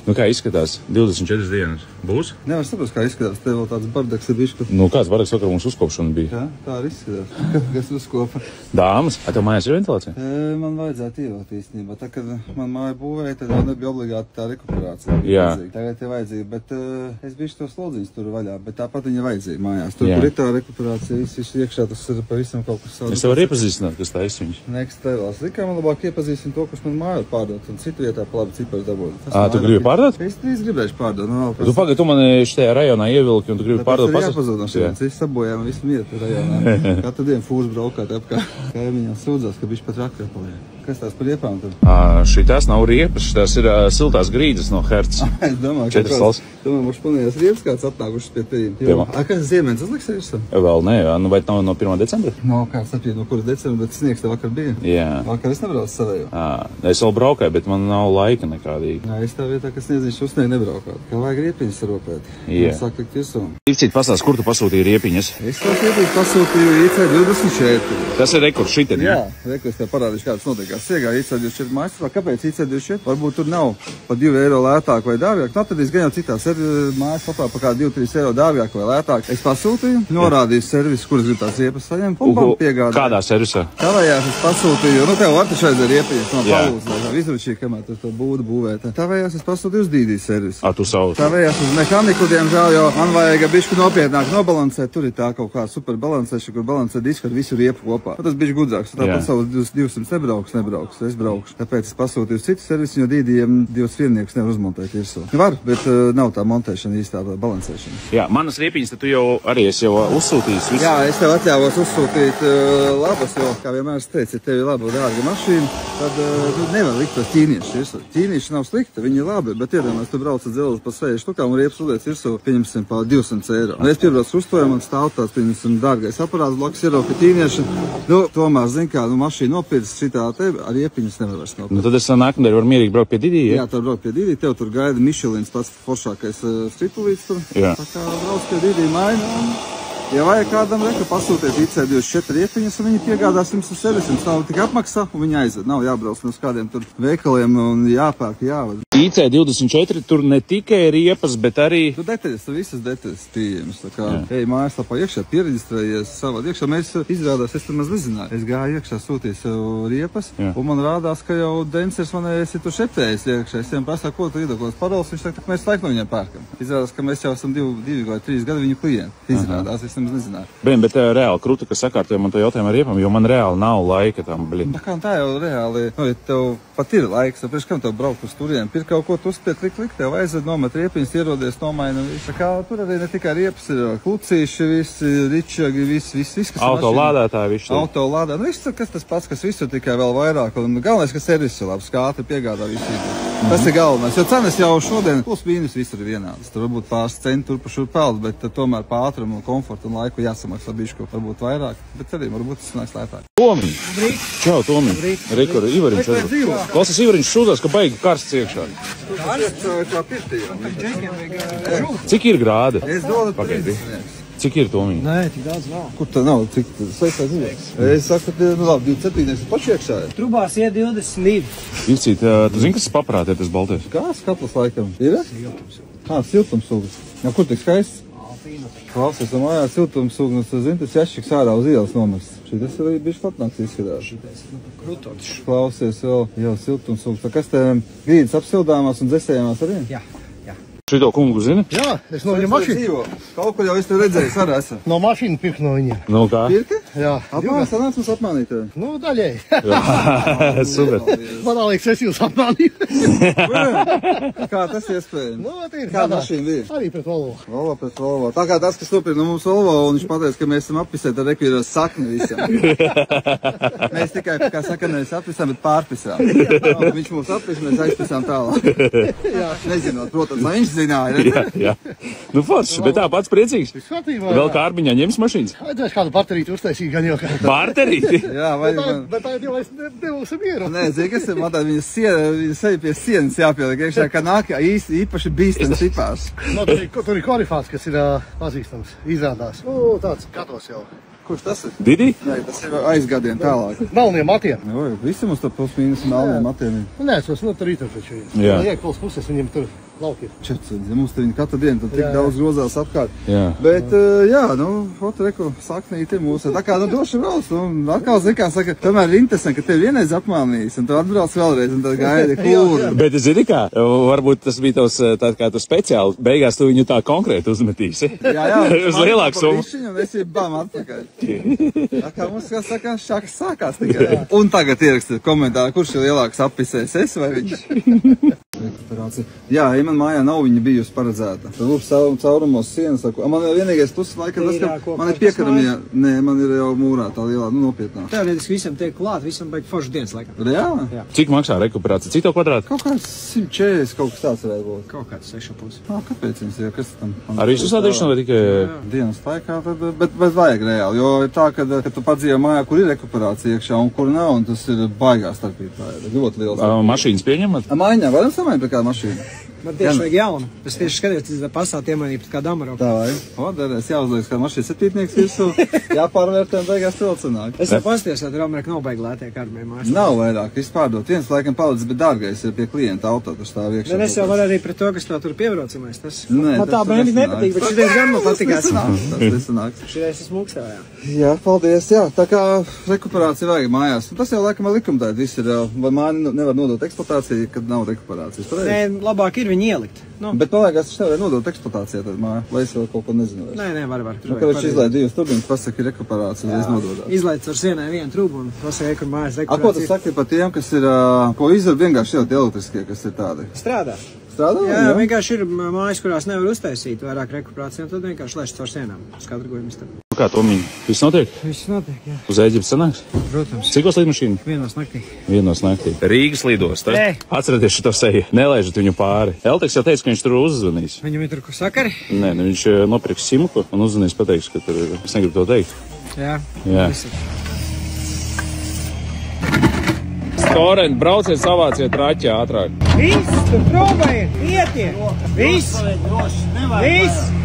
Nu kā izskatās? 24 dienas. Būs? Nevar saprast, kā izskatās. Tev vēl tāds bardaks ir bišķi. Nu kāds bardaks vakar mums uzkopšana bija? Jā, tā arī izskatās. Kas uzkopa? Dāmas? A tev mājās ir ventilācija? Man vajadzētu ievilkt īstenībā. Tā, kad man māja būvēja, tad jau nebija obligāti tā rekuperācija. Jā. Tagad ir vajadzīga, bet es bišķi tos slodziņus turu vaļā, bet tāpat viņa vajadzīga mājās. Tur ir tā rekuperācija, viss iekšā, tas ir pavisam kaut kas savs. Es tev varu iepazīstināt, kas tā esi viņš. Nekas tevās. Likā man labāk iepazīstin to, kas man māju pārdot, un citu vietā pa labi cipars dabūt. Tu gribi pārdot? Es gribēšu pārdot. Tu pagaidi, tu mani šajā rajonā ievilki, un tu gribi pārdot pasaules. Tas ir jāpazod no šeit. Es sabojām visu mietu rajonā. Katru dienu fūrs braukāt apkārt. Kaimiņām sūdzās, ka bišķi pat rakā paliek. Kas tās par riepām tad? Šitās nav riepas, šitās ir siltās grīdas no Herca. Es domāju, ka kāds, mums panījās riepas kāds atnākušas pie tījiem. Kas ziemens uzliks virsam? Vēl ne, nu vai nav no 1. decembra? No kāds apjūt, no kuras decembra, bet sniegs te vakar bija. Jā. Vakar es nebraucu savēju. Es vēl braukāju, bet man nav laika nekādīgi. Jā, es tā vietā, ka sniedziņš uzsniegu nebraukāt. Kā vajag riepiņas saropēt. Jā. Sāk likt virsum. Cik pastāst, kur tu pasūtīji riepiņas? Es tās riepiņas pasūtīju IC24. Tas ir rekords šitien, jā? Jā, rekords tev parādīšu, kādas notiekās. Iegā IC24 mājaslapā. Kāpēc IC24? Varbūt tur nav pa 2 eiro lētāk vai dārgāk. Nu, tad es gan jau citās mājaslapā pa kā 2-3 eiro dārgāk vai lētāk. Es pasūtīju, norādīju servisu, kuras grib tās riepas saņemt, un man piegādāju. Kādā servisā? Tavējās es pasūtīju, nu tev var taču aiziet riepiņas no palūdz, lai izručīja, kamēr tur to būdu būvēt. Tavējās es pasūtīju uz Dīdī servisu. Tu savu? Tavējās uz mehaniku, diemžēl, jo man vajag bišķi nopietnāk nobalansēt. Tur ir tā kaut kā superbalansēšana, kur balansē disku ar visu riepu kopā. Tas bišķi gudrāks. Tāpat savus 200 nebrauks, es braukšu. Tāpēc es pasūtīju uz citu servisu, jo Dīdijiem 2 firniekus nevar uzmontēt virsū. Var, bet nav tā montēšana īstā balansēšana. Jā, manas riepiņas tu jau arī esi jau uzsūtījis visu. Jā, es tev atļāvos uzsūtīt labas, jo, kā vienmēr es teicu, ja tev ir laba dārga mašīna, tad tu nevar likt tos ķīniešus virsū. Ķīnieši nav slikti, viņi ir labi, bet iedomājies, tu brauc ar dzelzi pa 6 štukām un riepas uliec virsū, pieņemsim pa 200 eiro. Un es piebraucu krustojumā, man stāv tāds, pieņemsim, dārgais aparāts, blakus ierauka ķīnieši. Nu, tomēr, zin kā, mašīna nopircis šitā te, ar riepiņas nevar vairs nopirkt. Nu, tad es nākamdēļ varu mierīgi braukt pie Didī, jā? Jā, tu braukt pie Didī, tev tur gaida Mišelins pats foršākais stripulīts tur. Jā. Tā kā brauc pie Didī maina un, ja vajag kādam pasūtiet IC24 riepiņas, un viņi piegādās jums uz servisu, jums nav tik apmaksā, un viņi aizved. Nav jābrauc uz kādiem tur veikaliem un jāpērk, jāved. IC24 tur ne tikai riepas, bet arī... Tu detaļas, tu visas detaļas pieejamas. Tā kā, ej mājaslapā iekšā, piereģistrējies savā iekšā. Mēs izrādās, es tur maz nezināju. Es gāju iekšā, sūtīju sev riepas, un man rādās, ka jau Dencers man esi tur šeptējis iekšā. Es viņam prasāju, ko tu iedokos parols, viņš saka, ka mēs laiku no viņiem pērkam. Izrādās, ka mēs jau esam 2 vai 3 gadu viņu klienti. Izrādās, es nemaz nezināju. Bet reāli krūta, kas sakārtoja man to jautājumu ar riepam, jo man reāli nav laika tam, blin. Tā jau reāli, nu, ja tev pat ir laiks, tad priekš kam tev braukt uz turien, pirkt kaut ko tu uzspiet likt, tev aizved nomet riepiņas, ierodies, nomaina visu. Kā tur arī ne tikai riepas ir klucīši, visi ričagi, viss, kas autolādētāji, viss. Autolādētāji, nu viss, kas tas pats, kas visur tikai vēl vairāk, un galvenais, ka servis ir labs, kā ātri piegādā visu. Tas ir galvenais, jo cenas jau šodien plus mīnus visur ir vienādas. Tur varbūt pāris centi tur pa šur peld, bet tomēr pa ātrumu un komfortu un laiku jāsamaksā bišķi, varbūt vairāk, bet arī varbūt tas nāks lētāk. Tomiņ! Čau, Tomiņ! Rekur, Ivariņš. Klausies, Ivariņš sūdzās, ka baigi karsts iekšā. Kā pirtī jau. Cik ir grādi? Es dodu Pagaidi. Cik ir, Tomiņ? Nē, tik daudz nav. Kur tā nav? Cik slēgstā dzīvēks? Es saku, ka, nu labi, 27 ir paši iekšā. Trubās iet 22. Ivcīt, tu zini, kas paprāt ir tas baltais? Gāzes katls laikam. Ir? Siltumsūgas. Jā, kur tik skaists? Klausies, no mājā siltumsūgas, tu zini, tas jašķiks ārā uz ielas nomests. Šitas ir bišķi patnāks izskatās. Šitais, krutots. Klausies vēl, jau siltumsūgas. Tā kas te grīdas apsildāmās un dzesējamās arī? Jā. Šito kungu zini? Jā, es no viņa mašīnu. Kaut kur jau es tev redzējis arī esmu. No mašīnu pirkt no viņa. Nu kā? Pirki? Jā. Apmānās sanāc mums apmānīt tevi? Nu, daļēji. Super. Man liekas, es jūs apmānīju. Kā tas iespējams? Nu, tā ir kāda mašīna bija? Arī pret Volvo. Volvo pret Volvo. Tā kā tas, kas nopirka no mums Volvo, un viņš pateica, ka mēs esam appisē, tad reku ir sakni visam. Mēs tikai, kā saka, nevis appisām, bet pārpisām. Viņš mums appis, mēs aizpisām tālāk. Nezinot, protams, viņš zināja. Jā. Nu, forši, bet tā pats priecīgs. Vēl kā Arbiņā ņems mašīnas? Vajadzēs kādu baterīti uztaisīt gan jau. Baterīti? Jā, vajag man. Bet tā jau es nebūsim mieru. Nē, zini, kas ir, man tā viņa seja pie sienas jāpieliek iekšā, ka nāk īpaši bīstams tipās. No, tur ir korifāts, kas ir pazīstams, izrādās. Tāds katos jau. Kurš tas ir? Didi? Nē, tas ir aizgadiem tālāk. Melniem matiem. Oi, visi mums tur plus mīnus melniem matiem ir. Nē, es no tur rītam taču. Jā. Liek puls puses, viņiem tur lauki ir. Četri, ja mums te viņi katru dienu, tad tik daudz grozās apkārt. Jā. Bet, jā, nu, reku, saknīti ir mūsu. Tā kā, nu, droši brauc, nu, atkal zikā saka, tomēr ir interesanti, ka tev vienreiz apmānījis, un tu atbrauc vēlreiz, un tad gaidi, kur. Bet, zini kā, varbūt tas bija tavs, tā kā tu speciāli, beigās tu viņu tā konkrēti uzmetīsi. Jā. Uz lielāku summu. Un es ir bam atpakaļ. Tā kā mums, kā saka, šāks sākās tikai. Un tagad ierakstiet komentāru, kurš ir lielāks appisēs, es vai viņš? Jā, ja man mājā nav viņa bijusi paredzēta. Tad lūk caurumos sienas. Man vienīgais plus laikam tas, ka man ir piekaramie. Nē, man ir jau mūrā tā lielā, nu nopietnā. Teorētiski visam tiek klāt, visam baigi foršas dienas laikam. Reāli? Jā. Cik maksā rekuperācija? Cik tev kvadrāti? Kaut kāds 140, kaut kas tāds varētu būt. Kaut kāds 6,5. Kāpēc viņas ir? Kas tam? Arī jūs uzstādīšana vai tikai? Dienas laikā, bet vajag reāli, jo ir tā, ka tu padzīvo mājā, kur ir rekuperācija iekšā un kur nav, un tas ir baigā starpība. Tā ir ļoti liels. Mašīnas pieņemat? Maiņā varam samainīt pie kādu mašīnu? Man tieši vajag jaunu. Es tieši skatījos, ka pasāti iemainīt pret kādu Amaroku. Tā vai? O, derēs jāuzliekas, kā mašīna septītnieks visu jāpārvērtē un beigās vēl cenāk. Es jau pasties, ka tur Amaroku nav baigi lētie kārmē mājās. Nav vairāk, viss pārdot. Viens laikam palicis, bet dārgais ir pie klienta auto, tur stāv iekšā. Nē, es jau varu arī pret to, kas tā tur piebraucamais. Tas Nē, man tā bēni nepatīk, bet šitais gan man patikās. Tas nesanāks. Šitais es mūksējā. Jā, paldies, jā. Tā kā rekuperācija vajag mājās. Tas jau laikam likumdēt, viss ir, vai māni nevar nodot eksploatāciju, kad nav rekuperācijas. Nē, labāk ir viņi ielikt. Nu. Bet paliekas, es nevaru nodot eksploatācijā tad mājā, vai es vēl kaut ko nezinu. Nē, var. Nu, kad viņš izlaid divas turbiņas, pasaka, ir rekuperācija, reiz nododās. Izlaid ar sienai vienu trūbu un pasaka, kur mājas rekuperācija. Ko tu saki par tiem, kas ir, ko izdara vienkārši jau tie elektriskie, kas ir tādi? Strādā? Jā, vienkārši ir mājas, kurās nevar uztaisīt vairāk rekuperāciju, un tad vienkārši laiž caur sienām. Skatra gojumu iztabu. Kā, Tomiņ, viss notiek? Viss notiek, jā. Uz Ēģiptes sanāks? Protams. Cikos lidmašīna? 1 naktī. 1 naktī. Rīgas lidosta. Atcerieties šo seju, nelaižat viņu pāri. Elteks jau teica, ka viņš tur uzzvanīs. Viņam ir tur ko sakari? Nē, viņš nopirks simku un uzzvanīs pateiks, ka tur, es negribu to teikt. Jā. Storent, brauciet, savāciet raķi ātrāk. Viss, tur trūba ir, ietiek. Viss,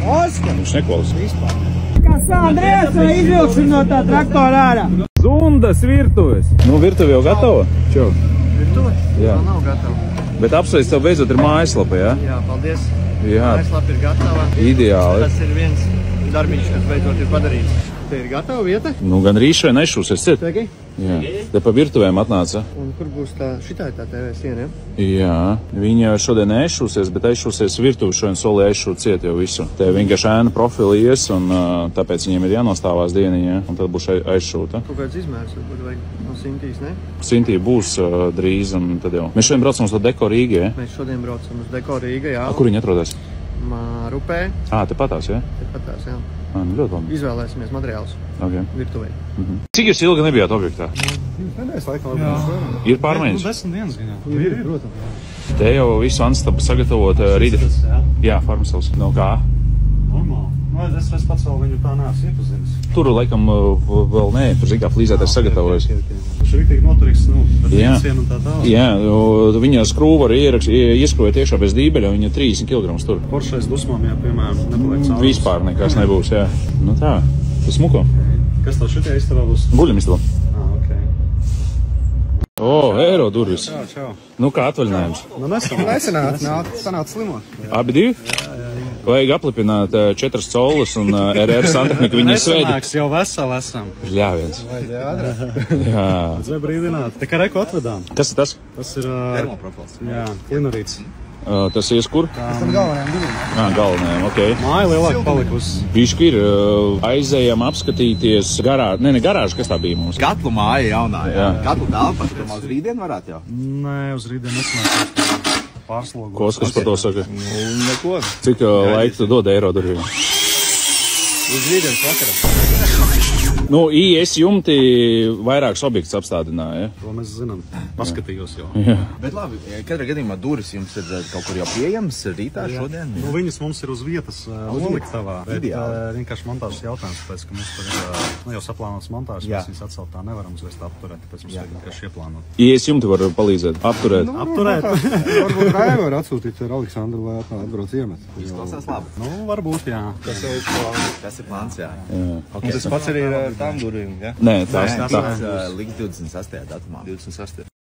Oskar. Viņš neklausās. Kā Andrēs vai izvilksim no tā traktora ārā? Zundas virtuves. Nu, virtuve jau gatava? Čau. Virtuve? Jā. Vēl nav gatava. Bet apsveic tev beidzot ir mājaslapa, jā? Jā, paldies. Jā. Mājaslapa ir gatava. Ideāli. Tas ir viens darbiņš, kas beidzot ir padarīts. Te ir gatava vieta? Nu, gan rīšai nešūsies, ciet? Tegi? Jā. Te pa virtuvēm atnāca. Un kur būs tā, šitā ir tā TV siena, ja? Jā. Viņa šodien nešūsies, bet aizšūsies virtuvi šodien solī aizšūt ciet jau visu. Te vienkārši ēna profili ies, un tāpēc viņiem ir jānostāvās dieniņā, un tad būs aizšūta. Kaut kāds izmērs, varbūt vajag no Sintīs, ne? Sintī būs drīz, un tad jau. Mēs šodien braucam uz to Deko Rīga, ja? Mēs šodien braucam uz Deko Rīga, jā. Kur viņi atrodas? Mārupē. Te patās, ja? Te patās, jā. Nu, ļoti labi. Izvēlēsimies materiālus. Okay. Virtuvē. Cik jūs ilgi nebijāt objektā? Nedēļas laikā. Ir pārmaiņas? 10 dienas gan jau. Ir, protams. Te jau visu anstabu sagatavot rīta. Jā, farmasavs. No kā? Normāli. Es pats vēl viņu tā neesmu iepazinis. Tur, laikam, vēl nē, tur zin kā flīzētais sagatavojas. Viņš ir rīktīgi noturīgs, ar viensienu un tā tālāk. Jā, viņa skrūva arī ieskrūja tiešā bez dībeļa, viņa 30 kg tur. Poršais dusmām, jā, piemēram, nepaliek caurums. Vispār nekas nebūs, jā. Nu tā, tas smuko. Kas tev šitie istabā būs? Guļamistabā. Ok. Eiro durvis. Čau. Nu kā atvaļinājums? Nu sanāca slimot. Abi divi? Vajag aplipināt 4 colas un RR santehniku viņa sveidi. Nesanāks, jau veseli esam. Ļāviens. Jā. Vajadzēja brīdināt. Tā kā reku atvedām. Kas ir tas? Tas ir... Termoprofils. Jā, klinarīts. Tas ies kur? Tam galvenajām durvīm. Galvenajām, ok. Māja lielāka palikusi. Bišķi ir, aizējām apskatīties garāžu. Ne garāžu, kas tā bija mums? Katlu māja jaunā, jā. Katlu telpa, tu uz rītdienu varētu jau? Nē, uz rītdienu nesanāks. Pārslogu. Kas par to saka? Neko. Cik laika tu dod eiro durvīm? Uz rītdienas vakaram. Nu, IS jumti vairākas objektus apstādināja. To mēs zinām. Paskatījos jau. Jā. Bet labi, katrā gadījumā durvis jums ir kaut kur jau pieejams rītā šodien? Nu, viņas mums ir uz vietas uzliktavā. Bet vienkārši montāžas jautājums, tāpēc, ka mums tur ir jau saplānots montāžas, mēs viņas atcelt tā nevaram uzlikt apturēt, tāpēc mums vajag vienkārši ieplānot. IS jumti var palīdzēt apturēt. Apturēt. Varbūt Raivu var atsūtīt ar Aleksandru, lai atbrauc iemet. Izklausās labi. Nu, varbūt, jā. Tas ir plāns, jā. Un tas pats arī ir ar tām durvīm, jā? Nē, tās līdz 28. datumā. 26.